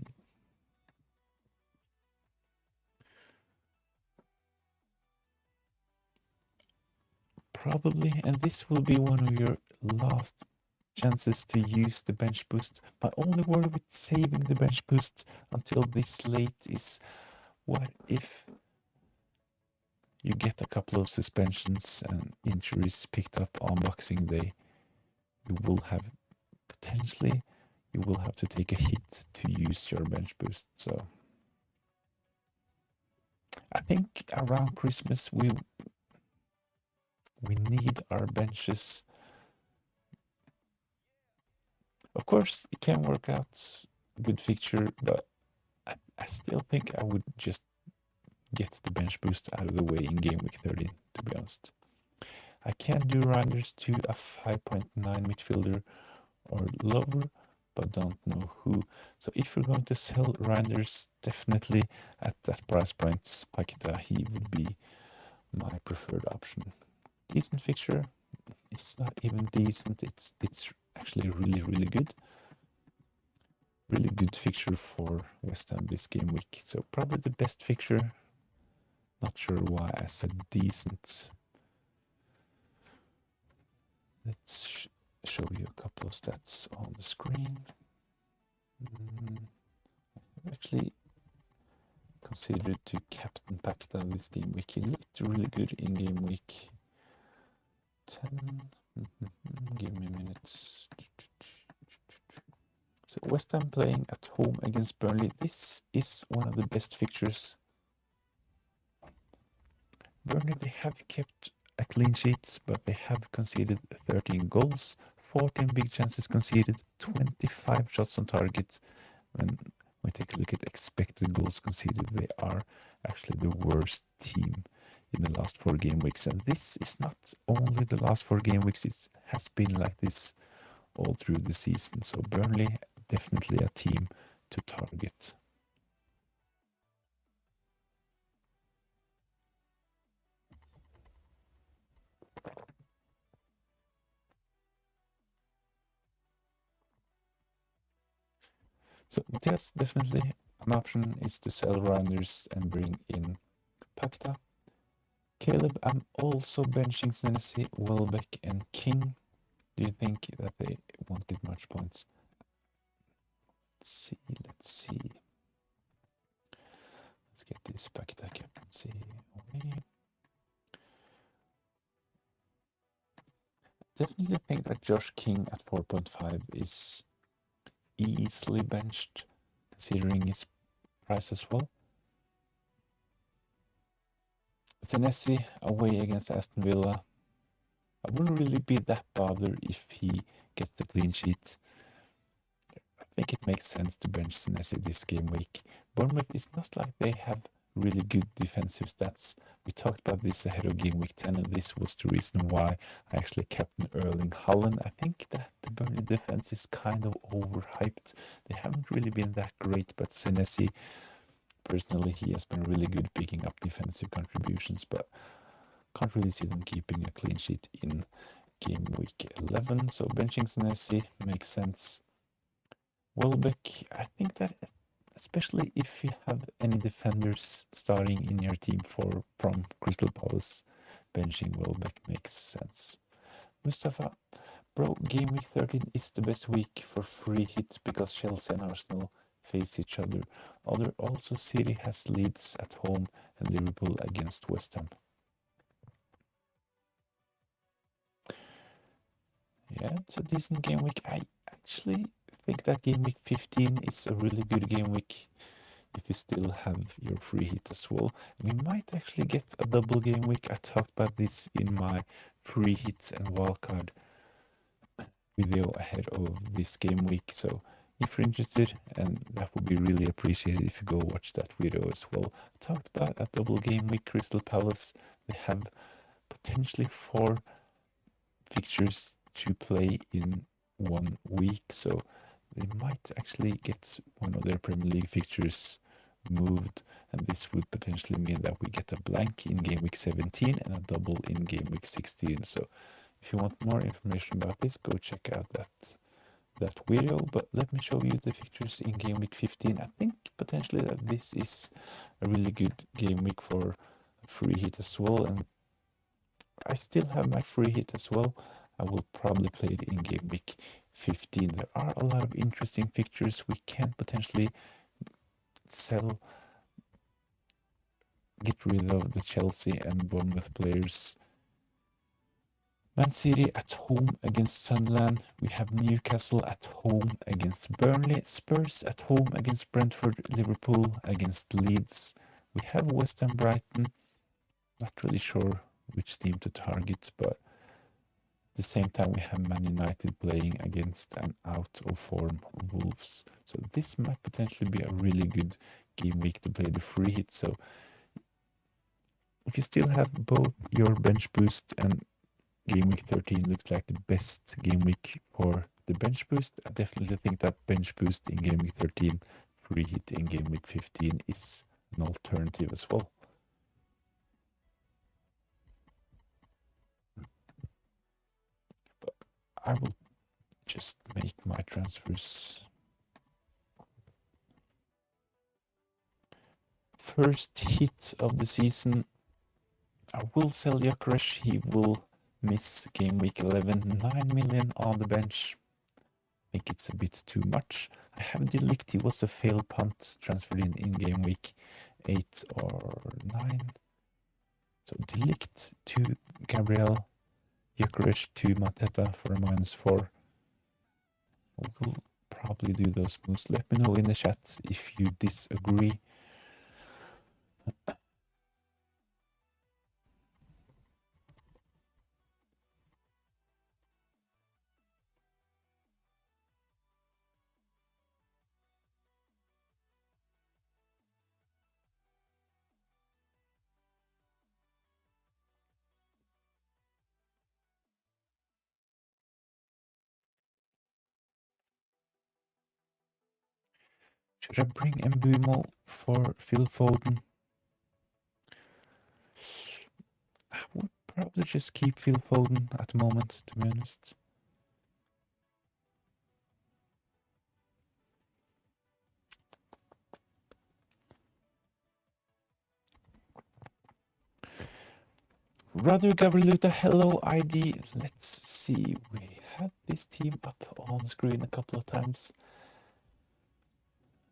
probably, and this will be one of your last chances to use the bench boost. My only worry with saving the bench boost until this late is, what if you get a couple of suspensions and injuries picked up on Boxing Day? You will have to take a hit to use your bench boost. So I think around Christmas we need our benches. Of course, it can work out a good fixture, but I still think I would just get the bench boost out of the way in game week 13, to be honest. I can do Reinders to a 5.9 midfielder or lower, but don't know who. So if you're going to sell Reinders, definitely at that price point, Paqueta, he would be my preferred option. Decent fixture. It's not even decent. It's actually really good. Really good fixture for West Ham this game week. So probably the best fixture. Not sure why I said decent. Let's show you a couple of stats on the screen. I've actually considered to captain Paqueta this game week. He looked really good in game week 10. Give me a minute. So West Ham playing at home against Burnley. This is one of the best fixtures. Burnley, they have kept a clean sheet, but they have conceded 13 goals, 14 big chances conceded, 25 shots on target. When we take a look at expected goals conceded, they are actually the worst team in the last 4 game weeks. And this is not only the last 4 game weeks, it has been like this all through the season. So Burnley, definitely a team to target. So yes, definitely an option is to sell Reinders and bring in Paqueta. Caleb, I'm also benching Senesi, Welbeck and King. Do you think that they won't get much points? Let's see. Let's get this Paqueta captaincy away. Definitely think that Josh King at 4.5 is easily benched, considering his price as well. Senesi away against Aston Villa. I wouldn't really be that bothered if he gets the clean sheet. I think it makes sense to bench Senesi this game week. Bournemouth is not like they have really good defensive stats. We talked about this ahead of game week 10, and this was the reason why I actually captained Erling Haaland. I think that the Burnley defense is kind of overhyped. They haven't really been that great, but Senesi, personally, he has been really good picking up defensive contributions, but can't really see them keeping a clean sheet in game week 11. So benching Senesi makes sense. Welbeck, I think that especially if you have any defenders starting in your team from Crystal Palace, benching Welbeck makes sense. Mustafa, bro, game week 13 is the best week for free hits because Chelsea and Arsenal face each other. Also, City has Leeds at home and Liverpool against West Ham. Yeah, it's a decent game week. I actually think that game week 15 is a really good game week if you still have your free hit as well. We might actually get a double game week. I talked about this in my free hits and wildcard video ahead of this game week. So if you're interested, and that would be really appreciated if you go watch that video as well. I talked about a double game week. Crystal Palace, they have potentially 4 fixtures to play in 1 week, so they might actually get one of their Premier League fixtures moved, and this would potentially mean that we get a blank in game week 17 and a double in game week 16. So if you want more information about this, go check out that video. But let me show you the fixtures in game week 15. I think potentially that this is a really good game week for a free hit as well, and I still have my free hit as well. I will probably play it in game week 15. There are a lot of interesting fixtures. We can potentially get rid of the Chelsea and Bournemouth players. Man City at home against Sunderland. We have Newcastle at home against Burnley. Spurs at home against Brentford. Liverpool against Leeds. We have West Ham Brighton. Not really sure which team to target, but at the same time, we have Man United playing against an out-of-form Wolves. So this might potentially be a really good game week to play the free hit. So if you still have both your bench boost and game week 13 looks like the best game week for the bench boost, I definitely think that bench boost in game week 13, free hit in game week 15 is an alternative as well. But I will just make my transfers. First hit of the season. I will sell Gyökeres. He will miss game week 11. 9 million on the bench. I think it's a bit too much. I have de Ligt. He was a failed punt transferred in game week 8 or 9. So de Ligt to Gabriel. Gyökeres to Mateta for a -4. We'll probably do those moves. Let me know in the chat if you disagree. Should I bring Mbumo for Phil Foden? I would probably just keep Phil Foden at the moment, to be honest. Radu Gavriluta, hello ID. Let's see, we had this team up on screen a couple of times.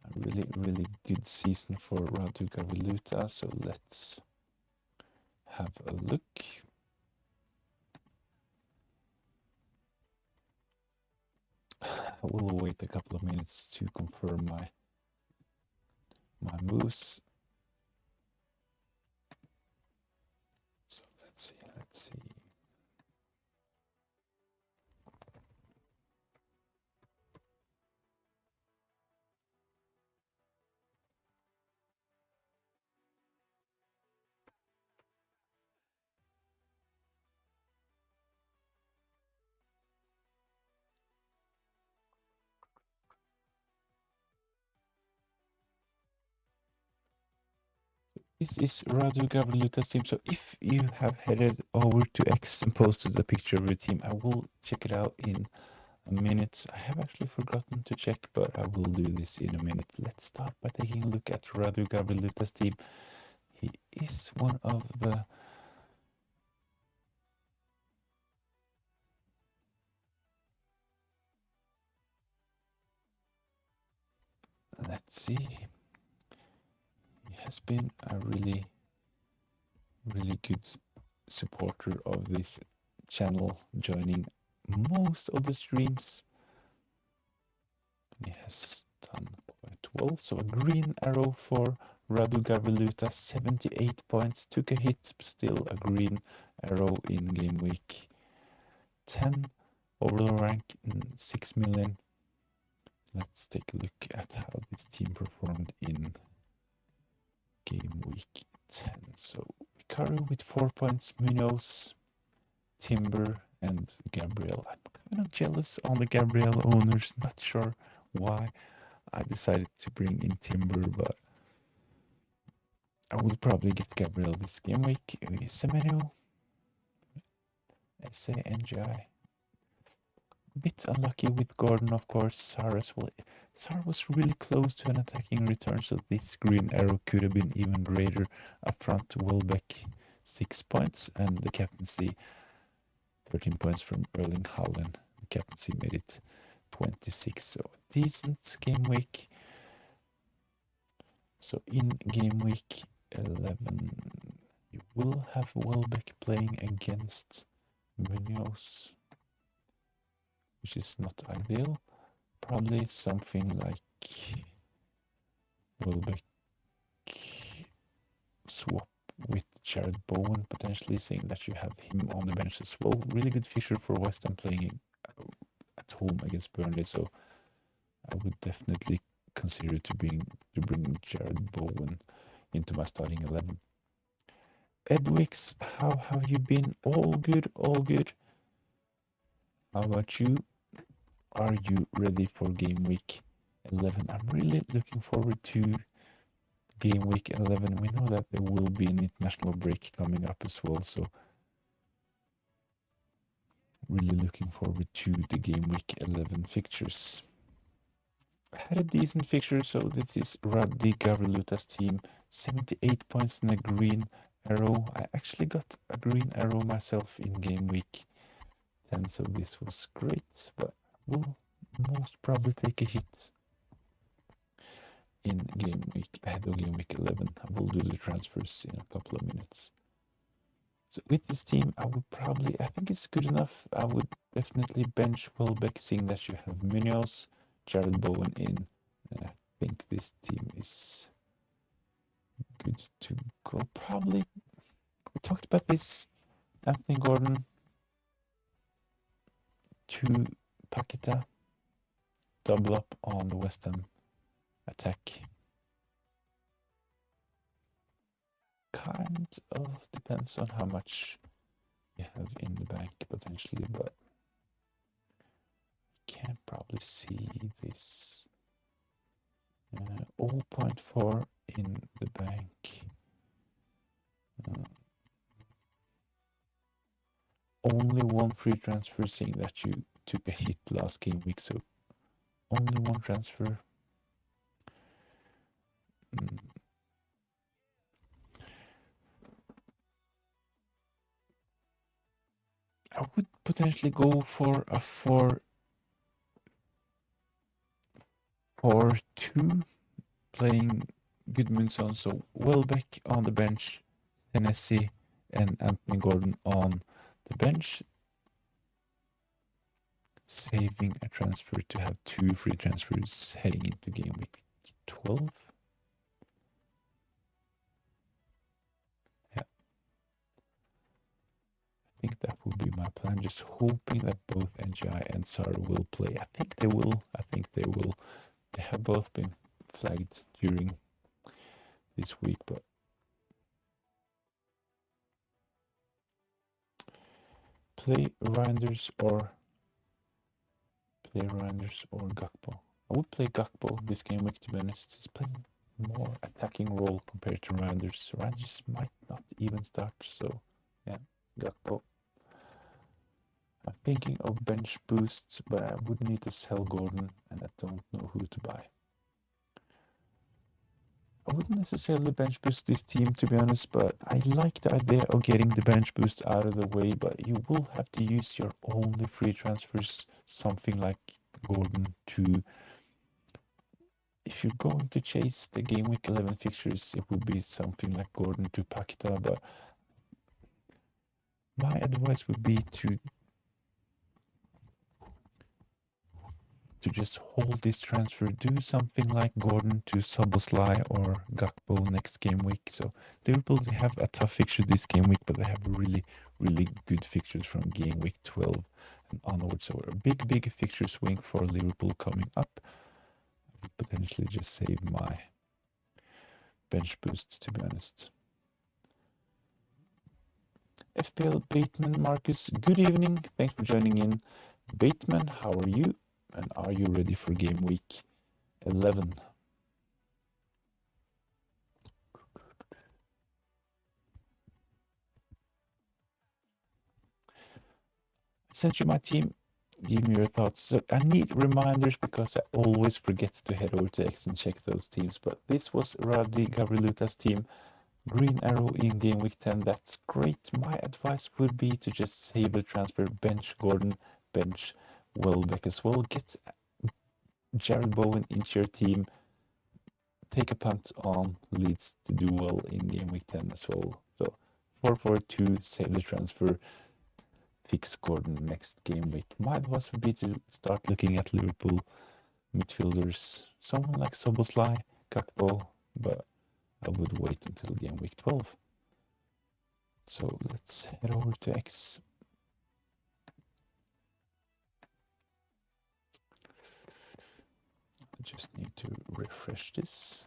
A really good season for Radu Gavriluta, so let's have a look. I will wait a couple of minutes to confirm my moves. So let's see. This is Radu Gavriluta's team. So if you have headed over to X and posted a picture of your team, I will check it out in a minute. I have actually forgotten to check, but I will do this in a minute. Let's start by taking a look at Radu Gavriluta's team. He is one of the let's see. He has been a really good supporter of this channel, joining most of the streams. He has done quite well. So a green arrow for Radu Gavriluta, 78 points, took a hit, still a green arrow in game week 10. Overall rank 6 million. Let's take a look at how this team performed in game week 10. So Vicario with 4 points, Munoz, Timber, and Gabriel. I'm kind of jealous on the Gabriel owners, not sure why I decided to bring in Timber, but I will probably get Gabriel this game week. Semeno, SA, NGI. Bit unlucky with Gordon, of course. Sarah's well. Sarah was really close to an attacking return, so this green arrow could have been even greater. Up front, Welbeck 6 points, and the captaincy 13 points from Erling Haaland. The captaincy made it 26, so decent game week. So in game week 11, you will have Welbeck playing against Munoz, which is not ideal. Probably something like Welbeck swap with Jared Bowen, potentially, saying that you have him on the bench as well. Really good fixture for West Ham playing at home against Burnley, so I would definitely consider to bring Jared Bowen into my starting 11. Edwix, how have you been? All good, all good. How about you? are you ready for game week 11? I'm really looking forward to game week 11. We know that there will be an international break coming up as well, so really looking forward to the game week 11 fixtures. I had a decent fixture, so this is Raddi Gavriluta's team, 78 points and a green arrow. I actually got a green arrow myself in game week 10, so this was great, but I will most probably take a hit in game week, ahead of game week 11. I will do the transfers in a couple of minutes. So with this team, I think it's good enough. I would definitely bench Welbeck, seeing that you have Munoz, Jared Bowen in. And I think this team is good to go. Probably, we talked about this. Anthony Gordon to Paqueta, double up on the West Ham attack. Kind of depends on how much you have in the bank potentially, but you can probably see this 0.4 in the bank. Only one free transfer, saying that you took a hit last game week, so only one transfer. I would potentially go for a 4-4-2, playing Gudmundsson, so Welbeck on the bench, Tennessee and Anthony Gordon on the bench, saving a transfer to have 2 free transfers heading into game week 12. Yeah, I think that will be my plan, just hoping that both NGI and SAR will play. I think they will. They have both been flagged during this week, but play Reinders or Gakpo. I would play Gakpo this game week, to be honest. He's playing more attacking role compared to Reinders. Reinders might not even start, so yeah, Gakpo. I'm thinking of bench boosts, but I would need to sell Gordon, and I don't know who to buy. I wouldn't necessarily bench boost this team, to be honest, but I like the idea of getting the bench boost out of the way, but you will have to use your only free transfers, something like Gordon, to... If you're going to chase the game week 11 fixtures, it would be something like Gordon to Paqueta, but my advice would be to just hold this transfer, do something like Gordon to Szoboszlai or Gakpo next game week. So Liverpool, they have a tough fixture this game week, but they have really, really good fixtures from game week 12 and onwards. So a big fixture swing for Liverpool coming up. I would potentially just save my bench boost, to be honest. FPL Bateman Marcus, good evening. Thanks for joining in. Bateman, how are you? And are you ready for game week 11? I sent you my team. Give me your thoughts. So I need reminders because I always forget to head over to X and check those teams. But this was Raddi Gavriluta's team. Green arrow in game week 10. That's great. My advice would be to just save the transfer, bench Gordon, bench Welbeck as well. Get Jared Bowen into your team. Take a punt on Leeds to do well in game week 10 as well. So 4-4-2, save the transfer, fix Gordon next game week. My advice would be to start looking at Liverpool midfielders, someone like Szoboszlai, Gakpo, but I would wait until game week 12. So let's head over to X. I just need to refresh this.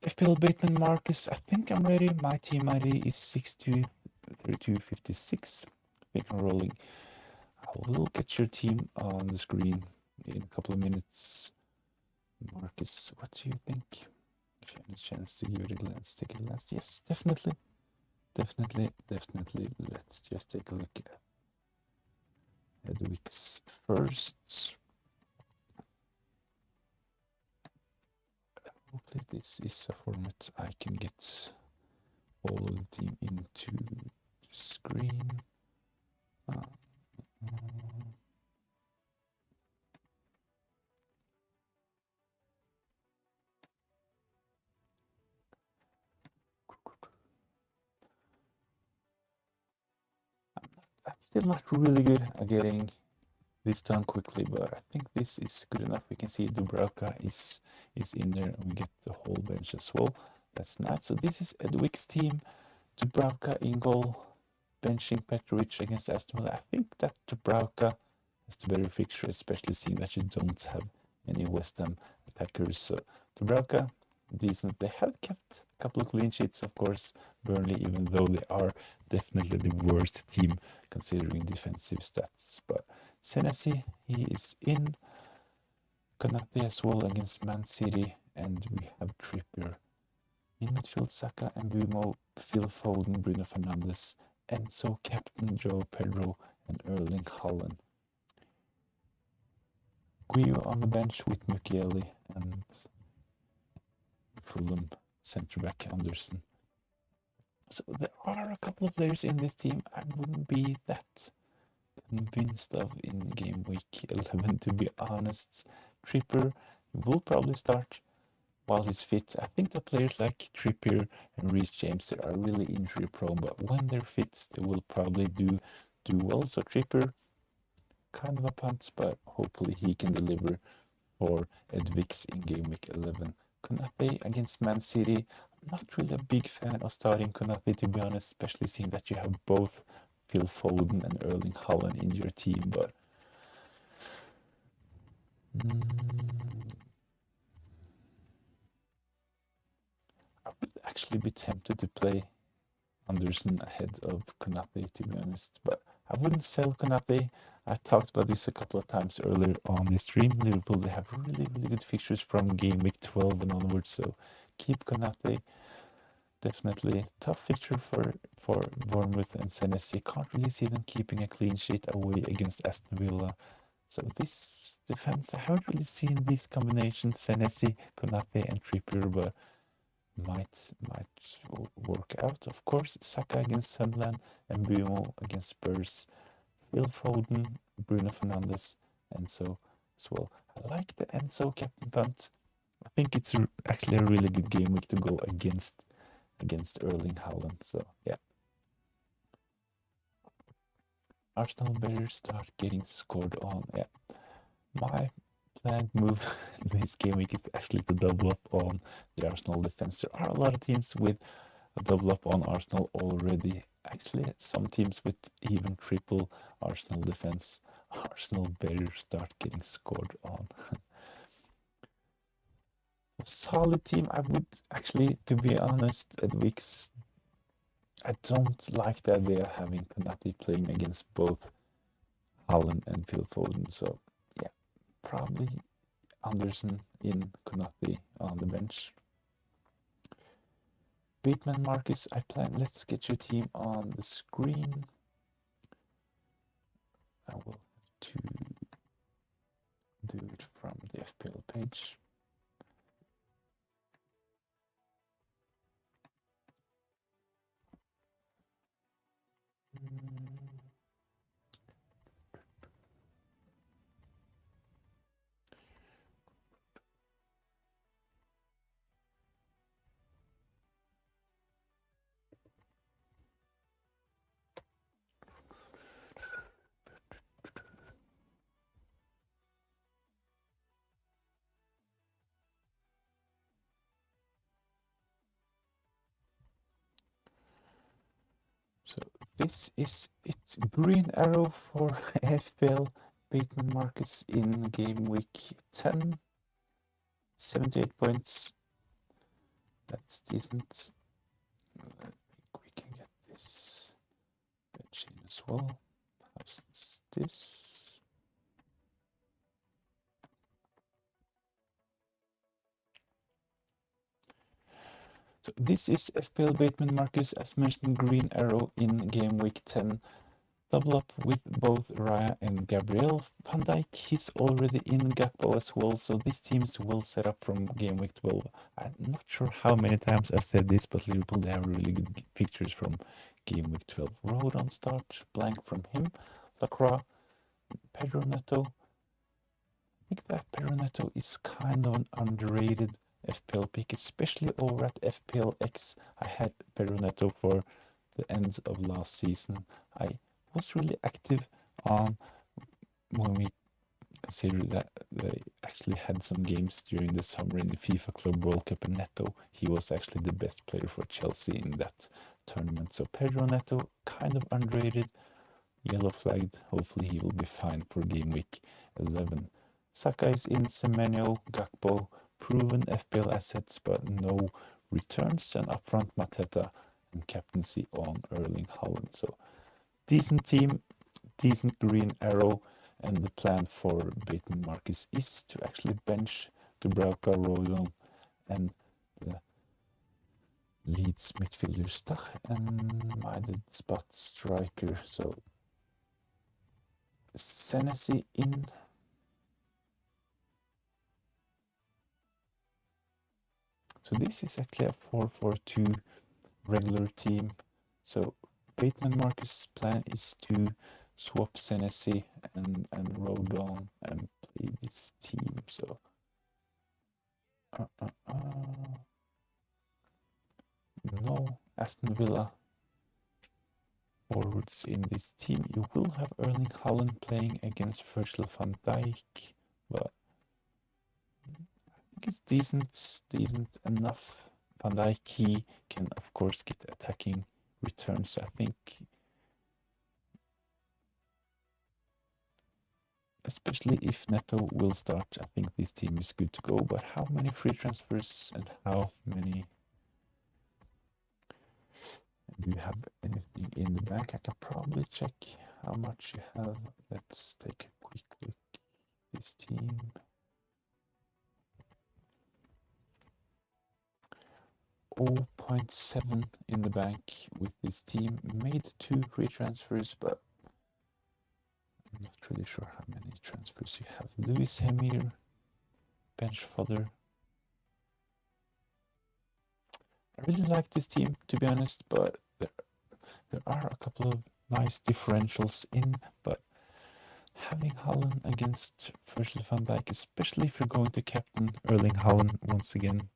FPL Bateman Marcus, I think I'm ready. My team ID is 623256. I think I'm rolling. I will get your team on the screen in a couple of minutes. Marcus, what do you think? If you have a chance to give it a glance, take a glance. Yes, definitely. Definitely. Let's just take a look at Hedwig's first. Hopefully this is a format I can get all of the team into the screen. I'm still not really good at getting this done quickly, but I think this is good enough. We can see Dubravka is in there, and we get the whole bench as well. That's nice. So this is Edwig's team. Dubravka in goal, benching Petrovic against Aston Villa. I think that Dubravka has the better fixture, especially seeing that you don't have any West Ham attackers. So Dubravka, decent. They have kept a couple of clean sheets, of course, Burnley, even though they are definitely the worst team considering defensive stats. But Senesi, he is in. Konate as well against Man City, and we have Trippier. In midfield, Saka and Bumo, Phil Foden, Bruno Fernandes, Enzo, Captain Joe Pedro, and Erling Haaland. Guido on the bench with Mukiele and Fulham centre-back Anderson. So there are a couple of players in this team I wouldn't be that convinced of in game week 11, to be honest. Trippier will probably start while he's fit. I think the players like Trippier and Reece James are really injury prone, but when they're fit, they will probably do well. So Trippier, kind of a punt, but hopefully he can deliver for Edvix in game week 11. Konate against Man City. I'm not really a big fan of starting Konate, to be honest, especially seeing that you have both Phil Foden and Erling Haaland in your team, but I would actually be tempted to play Anderson ahead of Konate, to be honest, but I wouldn't sell Konate. I talked about this a couple of times earlier on the stream. Liverpool, they have really good fixtures from game week 12 and onwards, so keep Konate. Definitely tough fixture for Bournemouth and Senesi. Can't really see them keeping a clean sheet away against Aston Villa. So this defense, I haven't really seen these combinations, Senesi, Konate and Trippier, but might work out. Of course, Saka against Sunderland and Bumo against Spurs. Phil Foden, Bruno Fernandes, Enzo as well. I like the Enzo captain punt. I think it's actually a really good game week to go against Erling Haaland. So yeah. Arsenal better start getting scored on. Yeah. My planned move this game week is actually to double up on the Arsenal defense. There are a lot of teams with a double up on Arsenal already. Actually, some teams with even triple Arsenal defense. Arsenal better start getting scored on. A solid team. I would actually, to be honest, at weeks, I don't like the idea of having Konate playing against both Haaland and Phil Foden. So yeah, probably Anderson in, Konate on the bench. Bateman Marcus, I plan. Let's get your team on the screen. I will have to do it from the FPL page. So this is it. Green arrow for FPL Bateman Marcus in game week 10. 78 points. That's decent. I think we can get this bench in as well. How's this? So this is FPL Bateman Marcus, as mentioned, green arrow in game week 10. Double up with both Raya and Gabriel. Van Dijk, he's already in Gakpo as well, so this team's well set up from game week 12. I'm not sure how many times I said this, but Liverpool, they have really good pictures from game week 12. Rodon start, blank from him. Lacroix, Pedro Neto. I think that Pedro Neto is kind of an underrated FPL pick, especially over at FPL X. I had Pedro Neto for the ends of last season. I was really active on when we consider that they actually had some games during the summer in the FIFA Club World Cup, and Neto, he was actually the best player for Chelsea in that tournament. So Pedro Neto, kind of underrated, yellow flagged. Hopefully he will be fine for game week 11. Saka is in, Semenyo, Gakpo, proven FPL assets but no returns, and up front Mateta and captaincy on Erling Haaland. So decent team, decent green arrow, and the plan for Bateman Marcus is to actually bench Dubravka, Rodon, and the Leeds midfielder Stach and my spot striker. So Senesi in. So this is actually a 4-4-2 regular team. So Bateman Marcus' plan is to swap Senesi and Rodon and play this team. So no Aston Villa forwards in this team. You will have Erling Haaland playing against Virgil van Dijk, but I think it's decent enough. Van Dijk, he can of course get attacking returns. I think especially if Neto will start, I think this team is good to go. But how many free transfers and how many? Do you have anything in the bank? I can probably check how much you have. Let's take a quick look. This team. $0.7 in the bank with this team. Made 2 free transfers, but I'm not really sure how many transfers you have. Luis Hemir, bench fodder. I really like this team, to be honest, but there are a couple of nice differentials in, but having Haaland against Virgil van Dijk, especially if you're going to captain Erling Haaland once again.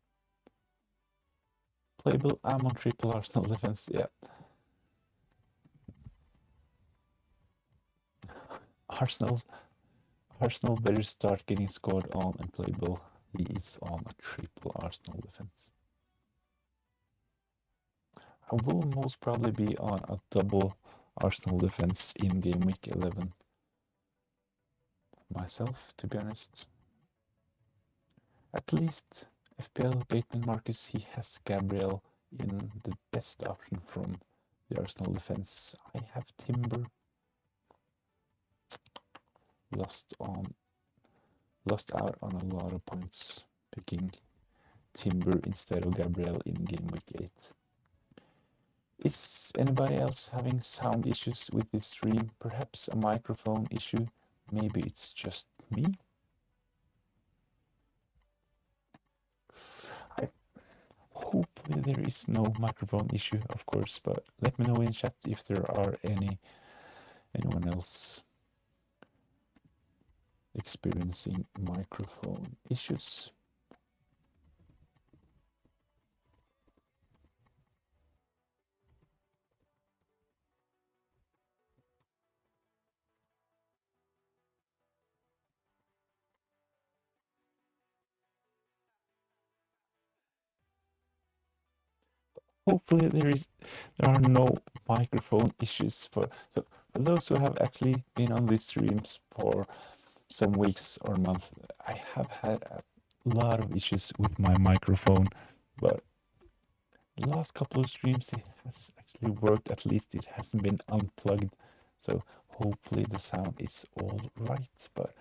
Playable, I'm on triple Arsenal defense, yeah. Arsenal better start getting scored on and playable. He is on a triple Arsenal defense. I will most probably be on a double Arsenal defense in game week 11 myself, to be honest. At least FPL Bateman Marcus, he has Gabriel in the best option from the Arsenal defense. I have Timber. Lost out on a lot of points picking Timber instead of Gabriel in game week 8. Is anybody else having sound issues with this stream? Perhaps a microphone issue? Maybe it's just me? Hopefully there is no microphone issue, of course, but let me know in chat if there are anyone else experiencing microphone issues. Hopefully there are no microphone issues for those who have actually been on these streams for some weeks or month. I have had a lot of issues with my microphone, but the last couple of streams it has actually worked. At least it hasn't been unplugged. So hopefully the sound is all right. But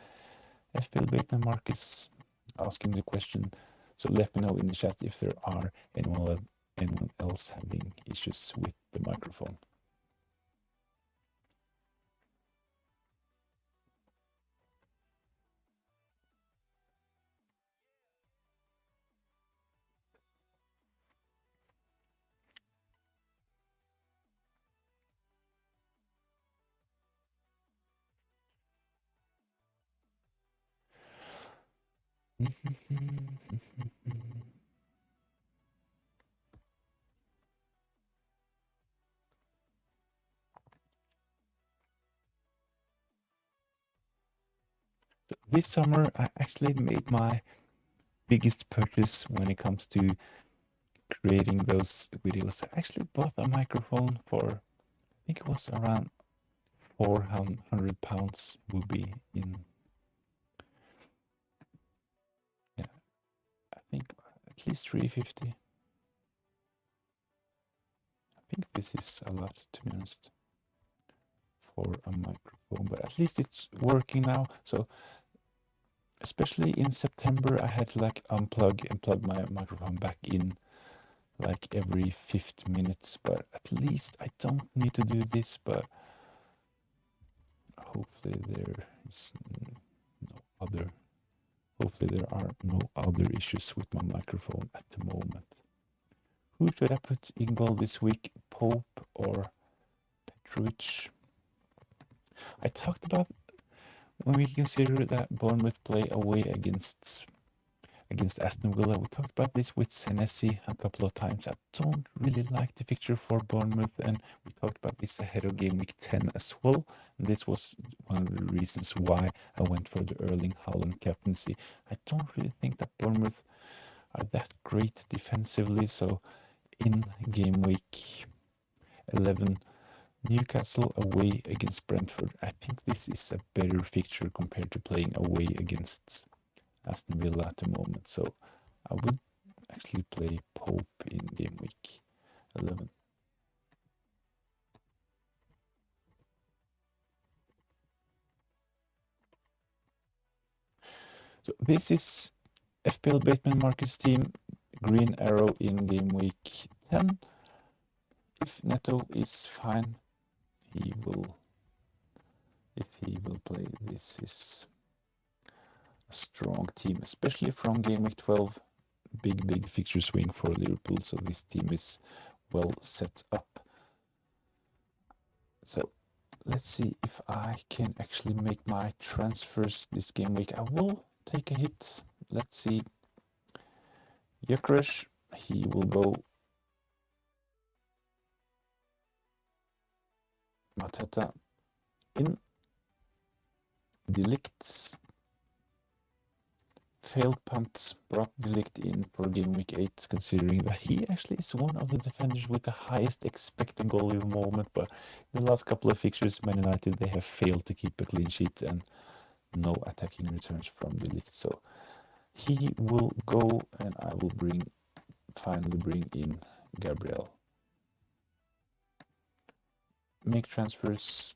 FPL Bateman Marcus asking the question. So let me know in the chat if there are anyone else having issues with the microphone. So this summer, I actually made my biggest purchase when it comes to creating those videos. I actually bought a microphone for, I think it was around £400 will be in, yeah, I think at least 350. I think this is a lot, to be honest, for a microphone, but at least it's working now. So especially in September, I had to like unplug and plug my microphone back in like every 50 minutes, but at least I don't need to do this. But hopefully there is hopefully there are no other issues with my microphone at the moment. Who should I put in goal this week, Pope or Petrovic? I talked about when we consider that Bournemouth play away against Aston Villa. We talked about this with Senesi a couple of times. I don't really like the fixture for Bournemouth, and we talked about this ahead of game week 10 as well. And this was one of the reasons why I went for the Erling Haaland captaincy. I don't really think that Bournemouth are that great defensively, so in game week 11, Newcastle away against Brentford. I think this is a better fixture compared to playing away against Aston Villa at the moment. So I would actually play Pope in game week 11. So this is FPL Bateman Marcus team, green arrow in game week 10. If Neto is fine, if he will play, this is a strong team, especially from game week 12. Big fixture swing for Liverpool, so this team is well set up. So let's see if I can actually make my transfers this game week. I will take a hit. Let's see. Gyökeres, he will go. Mateta in. De Ligt. Failed punt, brought De Ligt in for game week 8, considering that he actually is one of the defenders with the highest expected goal involvement. But in the last couple of fixtures, Man United, they have failed to keep a clean sheet and no attacking returns from De Ligt. So he will go, and I will finally bring in Gabriel. Make transfers.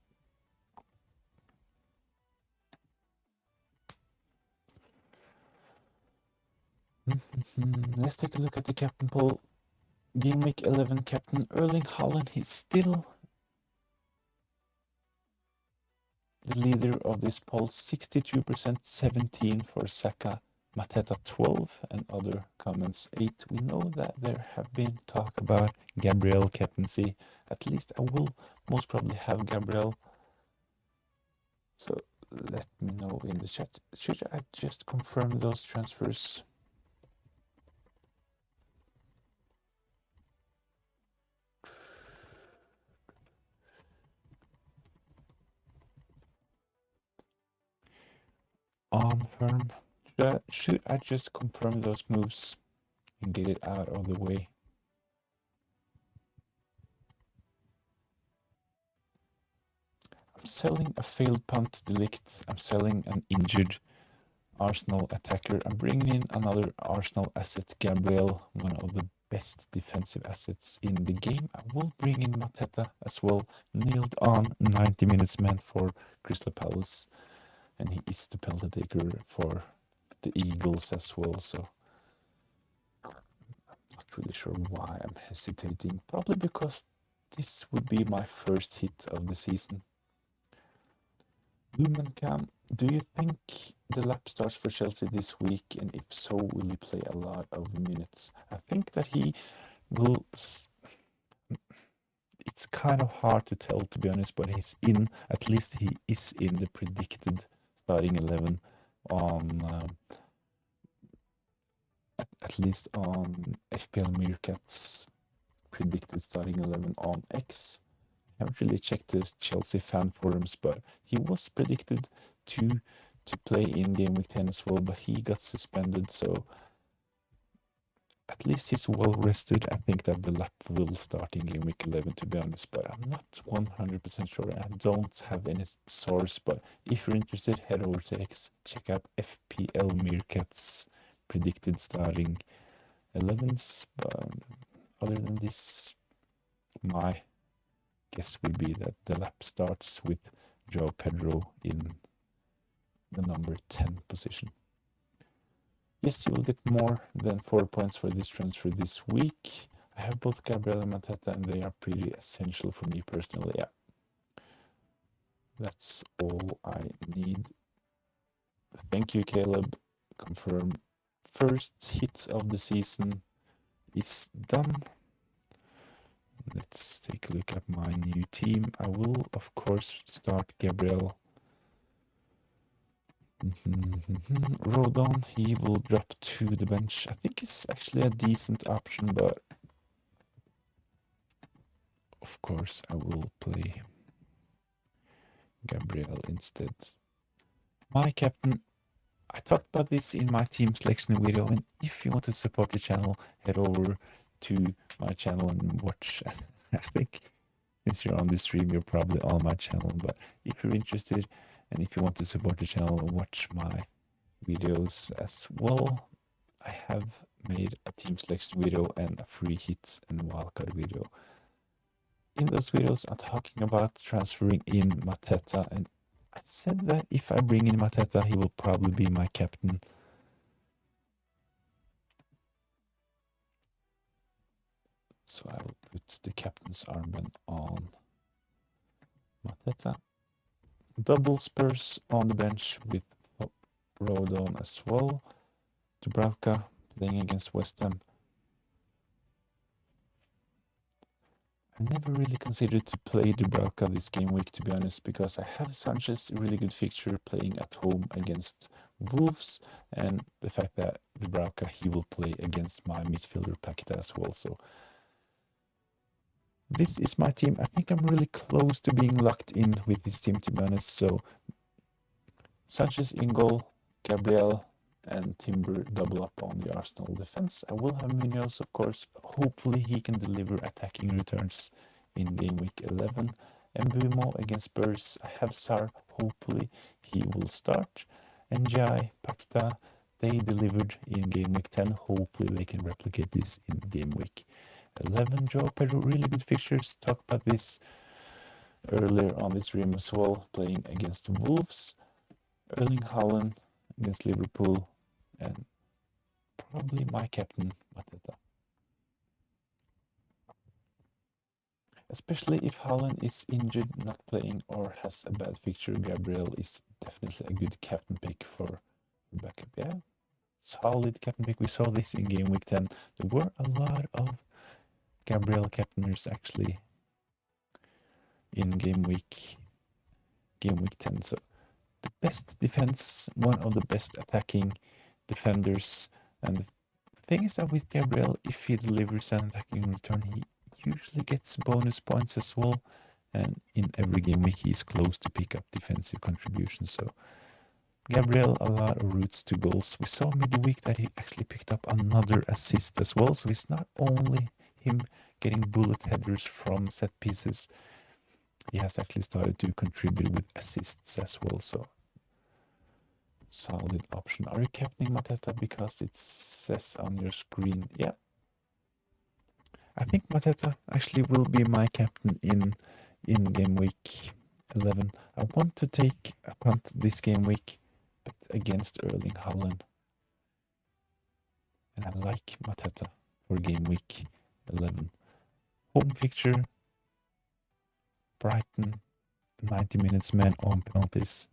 Let's take a look at the captain poll. Game week 11 captain Erling Haaland, he's still the leader of this poll. 62%, 17 for Saka, Mateta 12, and other comments 8. We know that there have been talk about Gabriel captaincy. At least I will most probably have Gabriel. So let me know in the chat. Should I just confirm those transfers? Firm. Should I just confirm those moves and get it out of the way? I'm selling a failed punt De Ligt. I'm selling an injured Arsenal attacker. I'm bringing in another Arsenal asset, Gabriel, one of the best defensive assets in the game. I will bring in Mateta as well, nailed on 90 minutes man for Crystal Palace, and he is the penalty taker for the Eagles as well, so I'm not really sure why I'm hesitating. Probably because this would be my first hit of the season. Lumenkamp, do you think the lap starts for Chelsea this week, and if so, will he play a lot of minutes? I think that he will. It's kind of hard to tell, to be honest, but he's in. At least he is in the predicted starting 11 on. At least on FPL Meerkat's predicted starting 11 on X. I haven't really checked the Chelsea fan forums, but he was predicted to play in game week 10 as well, but he got suspended, so at least he's well rested. I think that the lap will start in game week 11, to be honest, but I'm not 100% sure. I don't have any source, but if you're interested, head over to X, check out FPL Meerkat's predicted starting 11s. But other than this, my guess would be that the lap starts with Joao Pedro in the number 10 position. Yes, you will get more than 4 points for this transfer this week. I have both Gabriel and Mateta, and they are pretty essential for me personally. Yeah, that's all I need. Thank you, Caleb. Confirm. First hit of the season is done. Let's take a look at my new team. I will, of course, start Gabriel. Rodon, he will drop to the bench. I think it's actually a decent option, but of course I will play Gabriel instead. My captain, I talked about this in my team selection video, and if you want to support the channel, head over to my channel and watch. I think since you're on the stream, you're probably on my channel, but if you're interested and if you want to support the channel, watch my videos as well. I have made a team selection video and a free hits and wildcard video. In those videos, I'm talking about transferring in Mateta, and I said that if I bring in Mateta, he will probably be my captain. So I will put the captain's armband on Mateta. Double Spurs on the bench with Rodon as well. Dubravka playing against West Ham. I never really considered to play Dubravka this game week, to be honest, because I have Sanchez, a really good fixture, playing at home against Wolves, and the fact that Dubravka, he will play against my midfielder Paqueta as well. So this is my team. I think I'm really close to being locked in with this team, to be honest. So Sanchez in goal, Gabriel and Timber double up on the Arsenal defense. I will have Munoz, of course. Hopefully he can deliver attacking returns in game week 11. Mbumo against Spurs. I have Sar. Hopefully he will start. And Jai, Pakta, they delivered in game week 10. Hopefully they can replicate this in game week 11. Joao Pedro, really good fixtures. Talked about this earlier on this stream as well, playing against Wolves. Erling Haaland against Liverpool, and probably my captain, Mateta. Especially if Haaland is injured, not playing, or has a bad fixture, Gabriel is definitely a good captain pick for the backup. Yeah, solid captain pick. We saw this in game week 10. There were a lot of Gabriel captainers actually in game week 10. So the best defense, one of the best attacking defenders. And the thing is that with Gabriel, if he delivers an attacking return, he usually gets bonus points as well. And in every game week, he is close to pick up defensive contributions. So Gabriel, a lot of routes to goals. We saw midweek that he actually picked up another assist as well. So it's not only him getting bullet headers from set pieces, he has actually started to contribute with assists as well. So solid option. Are you captaining Mateta because it says on your screen? Yeah. I think Mateta actually will be my captain in game week 11. I want to take a punt this game week, but against Erling Haaland. And I like Mateta for game week 11. Home fixture, Brighton, 90 minutes man on penalties.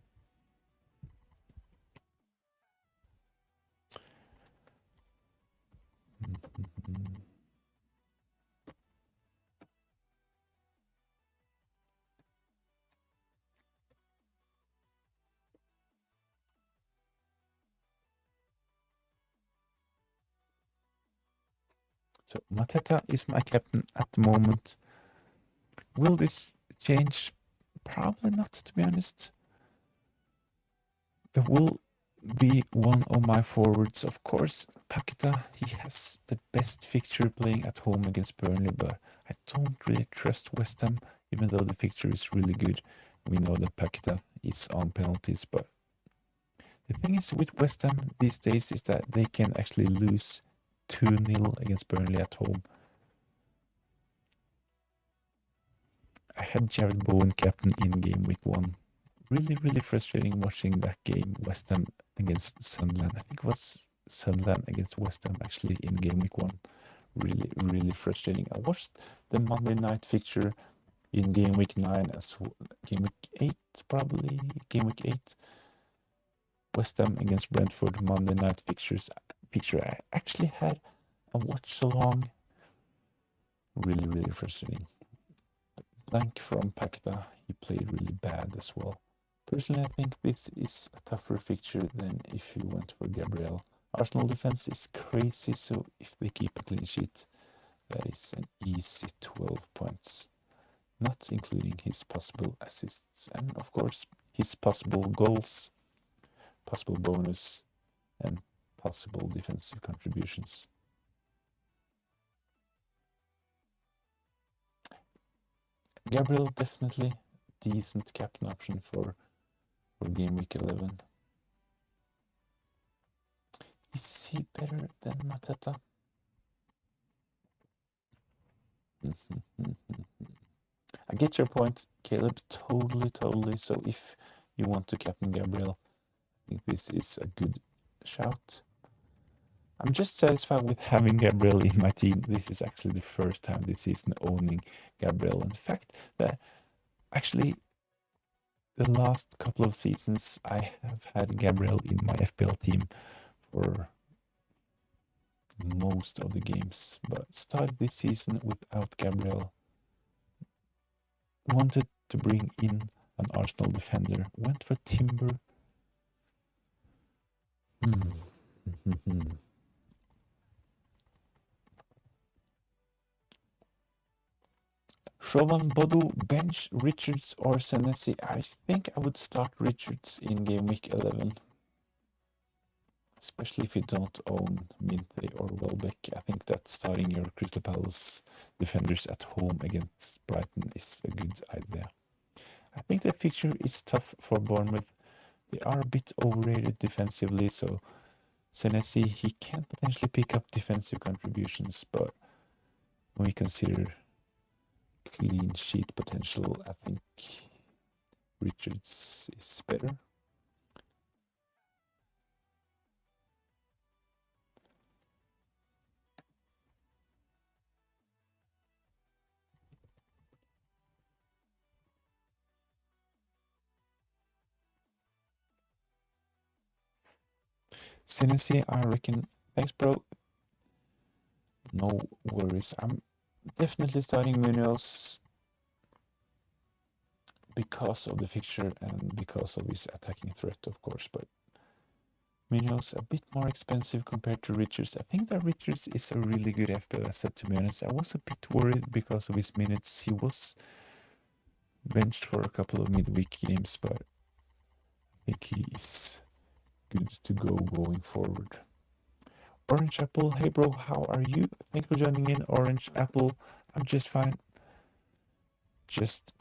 So Mateta is my captain at the moment. Will this change? Probably not, to be honest. It will be one of my forwards, of course. Paqueta, he has the best fixture playing at home against Burnley, but I don't really trust West Ham, even though the fixture is really good. We know that Paqueta is on penalties, but the thing is with West Ham these days is that they can actually lose 2-0 against Burnley at home. I had Jared Bowen captain in game week 1. Really frustrating watching that game, West Ham against Sunderland. I think it was Sunderland against West Ham actually in game week 1. Really frustrating. I watched the Monday night fixture in game week 9 as well. Game week 8 probably. Game week 8. West Ham against Brentford Monday night picture. I actually had a watch along. Really frustrating. Blank from Paqueta. He played really bad as well. Personally, I think this is a tougher fixture than if you went for Gabriel. Arsenal defense is crazy, so if they keep a clean sheet, that is an easy 12 points. Not including his possible assists and, of course, his possible goals, possible bonus, and possible defensive contributions. Gabriel definitely decent captain option for game week 11. Is he better than Mateta? I get your point, Caleb. Totally. So if you want to captain Gabriel, I think this is a good shout. I'm just satisfied with having Gabriel in my team. This is actually the first time this season owning Gabriel. In fact, that actually the last couple of seasons I have had Gabriel in my FPL team for most of the games, but started this season without Gabriel. Wanted to bring in an Arsenal defender. Went for Timber. Shovan Bodu, bench Richards or Senesi. I think I would start Richards in game week 11. Especially if you don't own Minte or Welbeck. I think that starting your Crystal Palace defenders at home against Brighton is a good idea. I think the fixture is tough for Bournemouth. They are a bit overrated defensively, so Senesi, he can potentially pick up defensive contributions, but when we consider clean sheet potential, I think Richards is better. Senesi, I reckon. Thanks, bro. No worries. I'm definitely starting Munoz because of the fixture and because of his attacking threat, of course. But Munoz a bit more expensive compared to Richards. I think that Richards is a really good FPL asset, to be honest. I was a bit worried because of his minutes. He was benched for a couple of midweek games, but I think he is good to go going forward. Orange Apple, hey bro, how are you? Thanks for joining in, Orange Apple. I'm just fine. Just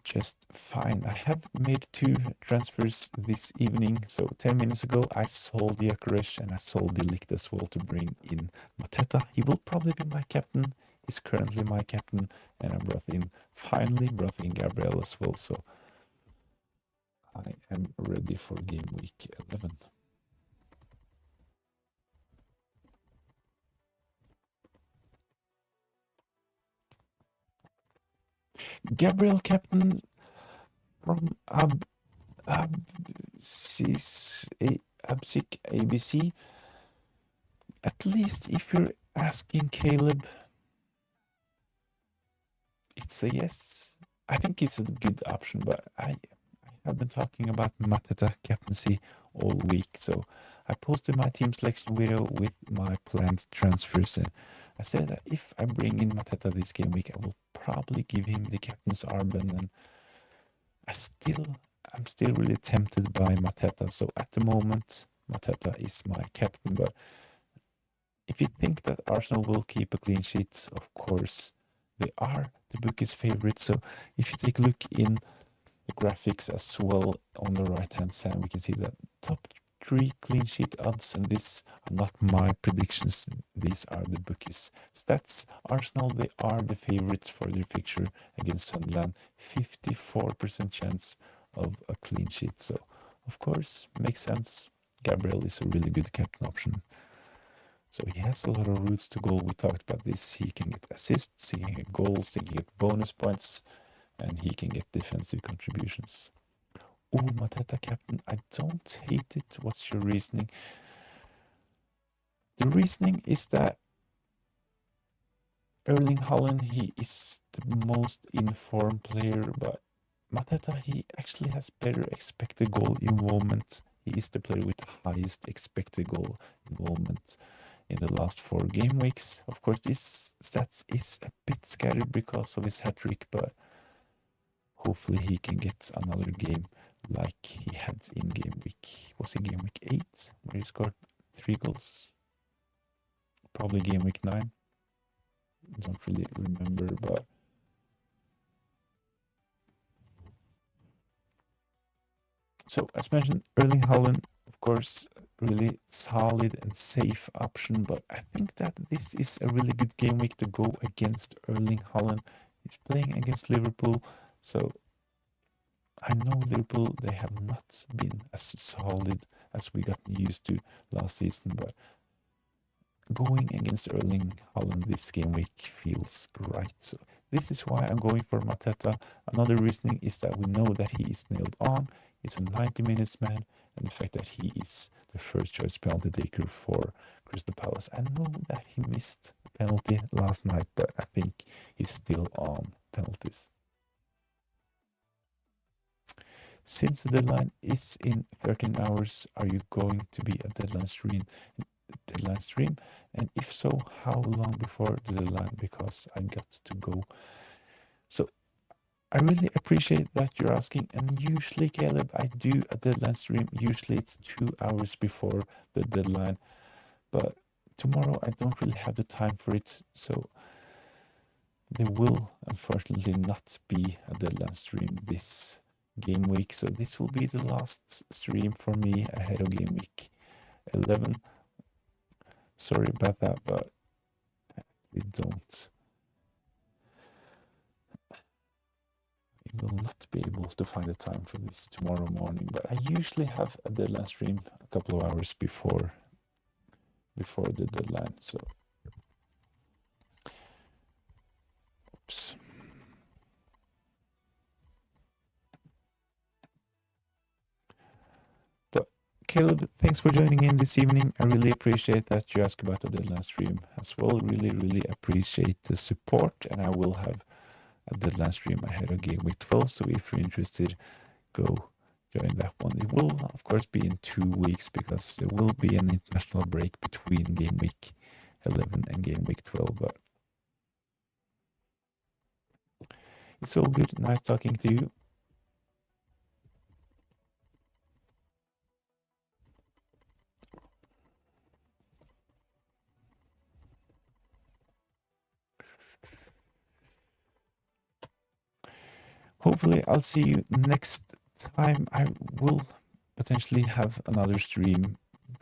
fine. I have made 2 transfers this evening. So 10 minutes ago, I sold Gyökeres and I sold De Ligt as well to bring in Mateta. He will probably be my captain is currently my captain, and I finally brought in Gabriel as well, so I am ready for game week 11. Gabriel captain from Absic ABC. At least if you're asking Caleb, it's a yes. I think it's a good option, but I have been talking about Mateta captaincy all week, so I posted my team selection video with my planned transfers, and I said that if I bring in Mateta this game week, I will probably give him the captain's armband, and I'm still really tempted by Mateta. So at the moment, Mateta is my captain, but if you think that Arsenal will keep a clean sheet, of course, they are the bookies' favorite. So if you take a look in the graphics as well on the right-hand side, we can see that top 3 clean sheet odds, and these are not my predictions, these are the bookies' stats. Arsenal, they are the favorites for their fixture against Sunderland, 54% chance of a clean sheet. So, of course, makes sense. Gabriel is a really good captain option. So he has a lot of routes to goal. We talked about this. He can get assists, he can get goals, he can get bonus points, and he can get defensive contributions. Oh, Mateta captain, I don't hate it. What's your reasoning? The reasoning is that Erling Haaland, he is the most informed player, but Mateta, he actually has better expected goal involvement. He is the player with the highest expected goal involvement in the last 4 game weeks. Of course, this stats is a bit scattered because of his hat-trick, but hopefully he can get another game like he had in game week. Was it game week 8 where he scored 3 goals? Probably game week 9. Don't really remember, but so as mentioned, Erling Haaland, of course, really solid and safe option, but I think that this is a really good game week to go against Erling Haaland. He's playing against Liverpool, so I know Liverpool, they have not been as solid as we got used to last season, but going against Erling Haaland this game week feels right. So this is why I'm going for Mateta. Another reasoning is that we know that he is nailed on. He's a 90 minutes man, and the fact that he is the first choice penalty taker for Crystal Palace. I know that he missed a penalty last night, but I think he's still on penalties. Since the deadline is in 13 hours, are you going to be a deadline stream? And if so, how long before the deadline? Because I got to go. So I really appreciate that you're asking, and usually, Caleb, I do a deadline stream. Usually it's 2 hours before the deadline, but tomorrow I don't really have the time for it, so there will unfortunately not be a deadline stream this game week. So this will be the last stream for me ahead of game week 11. Sorry about that, but we will not be able to find the time for this tomorrow morning, but I usually have a deadline stream a couple of hours before the deadline. So oops. But Caleb, thanks for joining in this evening. I really appreciate that you asked about the deadline stream as well. Really appreciate the support, and I will have a deadline stream ahead of game week 12. So if you're interested, go join that one. It will, of course, be in 2 weeks because there will be an international break between game week 11 and game week 12. But it's all good. Nice talking to you. Hopefully, I'll see you next time. I will potentially have another stream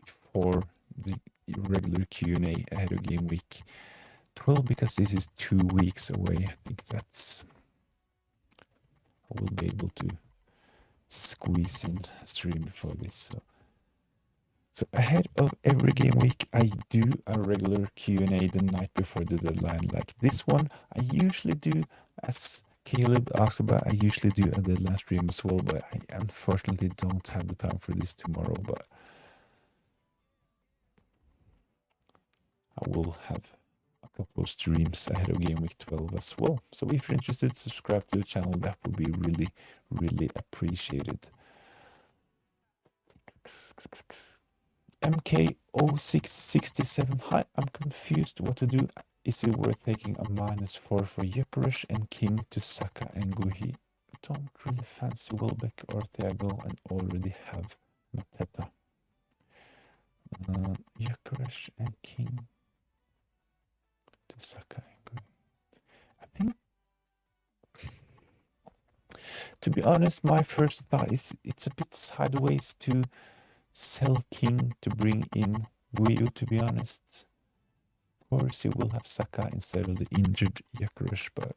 before the regular Q&A ahead of game week 12 because this is 2 weeks away. I think that's... I will be able to squeeze in a stream before this. So ahead of every game week, I do a regular Q&A the night before the deadline. Like this one, I usually do, as Caleb asked about, I usually do a deadline stream as well, but I unfortunately don't have the time for this tomorrow, but I will have a couple of streams ahead of game week 12 as well. So if you're interested, subscribe to the channel. That would be really, really appreciated. MK0667. Hi, I'm confused what to do. Is it worth taking a -4 for Gyökeres and King to Saka and Guhi? Don't really fancy Welbeck or Thiago and already have Mateta. Gyökeres and King to Saka and Guhi. I think, to be honest, my first thought is it's a bit sideways to sell King to bring in Guiu, to be honest. Of course, you will have Saka instead of the injured Gyökeres, but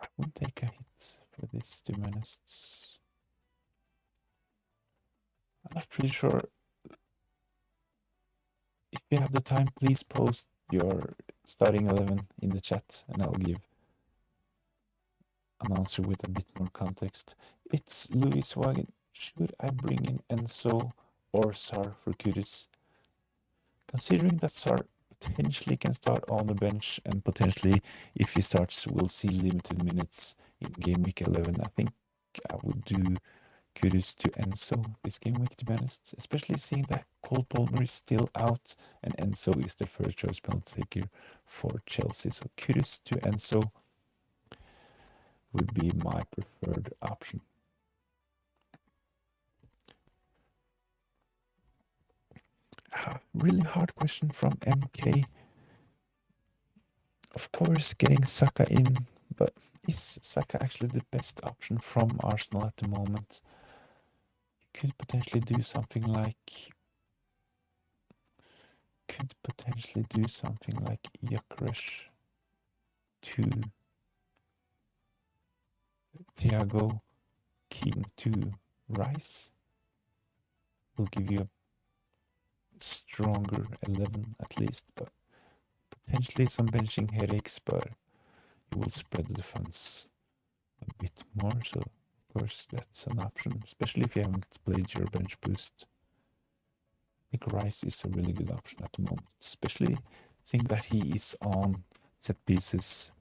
I won't take a hit for this, to be honest. I'm not pretty sure. If you have the time, please post your starting 11 in the chat and I'll give an answer with a bit more context. It's Louis Wagen. Should I bring in Enzo or Sar for Kudus? Considering that Sar potentially can start on the bench and potentially, if he starts, we'll see limited minutes in game week 11, I think I would do Kudus to Enzo this game week, to be honest, especially seeing that Cole Palmer is still out and Enzo is the first choice penalty taker for Chelsea. So Kudus to Enzo would be my preferred option. Really hard question from MK. Of course, getting Saka in, but is Saka actually the best option from Arsenal at the moment? You could potentially do something like Gyökeres to Thiago, King to Rice. Will give you a stronger 11 at least, but potentially some benching headaches, but you will spread the defense a bit more. So of course that's an option, especially if you haven't played your bench boost. I think Rice is a really good option at the moment, especially seeing that he is on set pieces.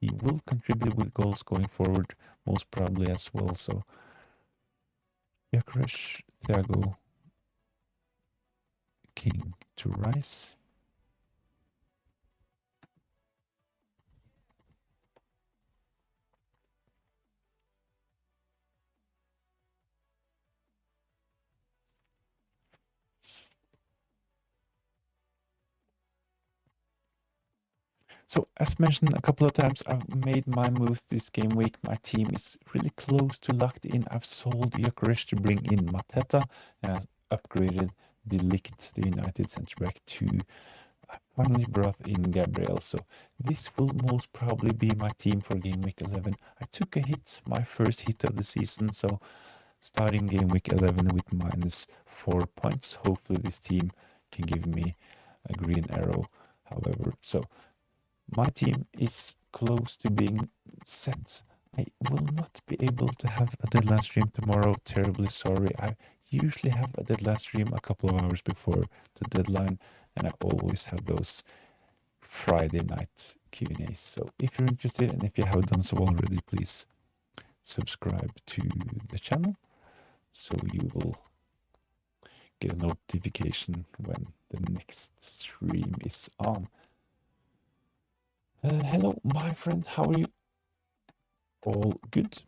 He will contribute with goals going forward, most probably as well. So Gyökeres, Thiago, King to Rice. So as mentioned a couple of times, I've made my moves this game week. My team is really close to locked in. I've sold Gyökeres to bring in Mateta and I've upgraded De Ligt, the United centre back, to I finally brought in Gabriel. So this will most probably be my team for game week 11. I took a hit, my first hit of the season, so starting game week 11 with -4 points. Hopefully this team can give me a green arrow, however. So my team is close to being set. I will not be able to have a deadline stream tomorrow. Terribly sorry. I usually have a deadline stream a couple of hours before the deadline, and I always have those Friday night Q&As. So if you're interested and if you haven't done so already, please subscribe to the channel so you will get a notification when the next stream is on. Hello, my friend. How are you? All good?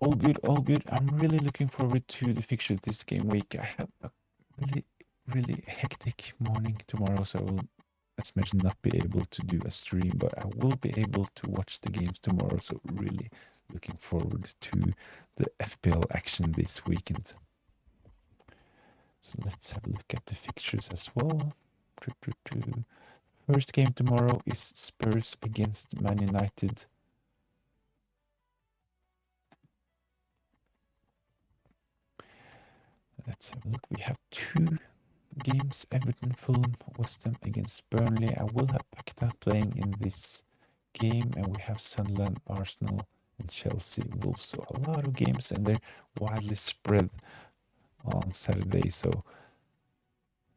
All good, all good. I'm really looking forward to the fixtures this game week. I have a really hectic morning tomorrow, so I will as mentioned, not be able to do a stream, but I will be able to watch the games tomorrow. So really looking forward to the FPL action this weekend. So let's have a look at the fixtures as well. First game tomorrow is Spurs against Man United. Let's have a look. We have two games, Everton, Fulham, West Ham against Burnley. I will have Paquetá playing in this game, and we have Sunderland, Arsenal, and Chelsea, Wolves. So a lot of games, and they're widely spread on Saturday. So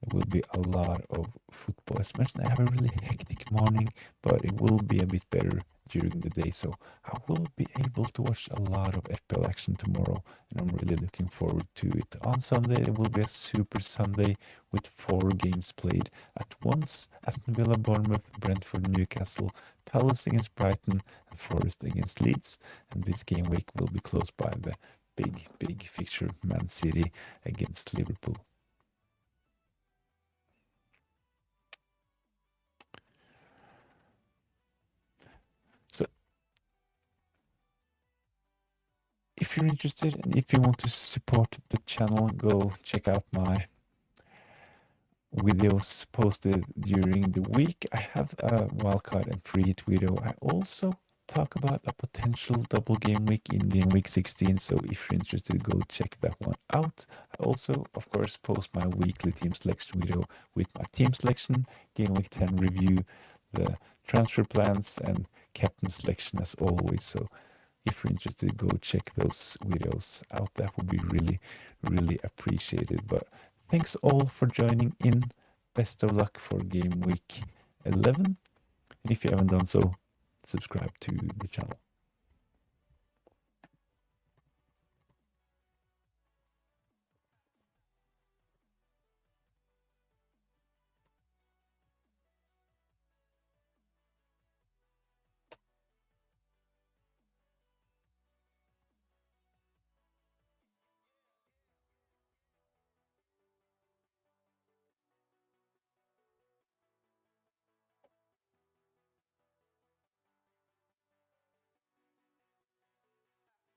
there will be a lot of football. As mentioned, I have a really hectic morning, but it will be a bit better during the day. So I will be able to watch a lot of FPL action tomorrow, and I'm really looking forward to it. On Sunday, it will be a super Sunday with 4 games played at once. Aston Villa, Bournemouth, Brentford, Newcastle, Palace against Brighton, and Forest against Leeds. And this game week will be closed by the big fixture, Man City against Liverpool. So if you're interested and if you want to support the channel, go check out my videos posted during the week. I have a wildcard and free hit video. I also talk about a potential double game week in game week 16. So if you're interested, go check that one out. I also, of course, post my weekly team selection video with my team selection, game week 10 review, the transfer plans, and captain selection as always. So if you're interested, go check those videos out. That would be really appreciated. But thanks all for joining in. Best of luck for game week 11. And if you haven't done so, subscribe to the channel.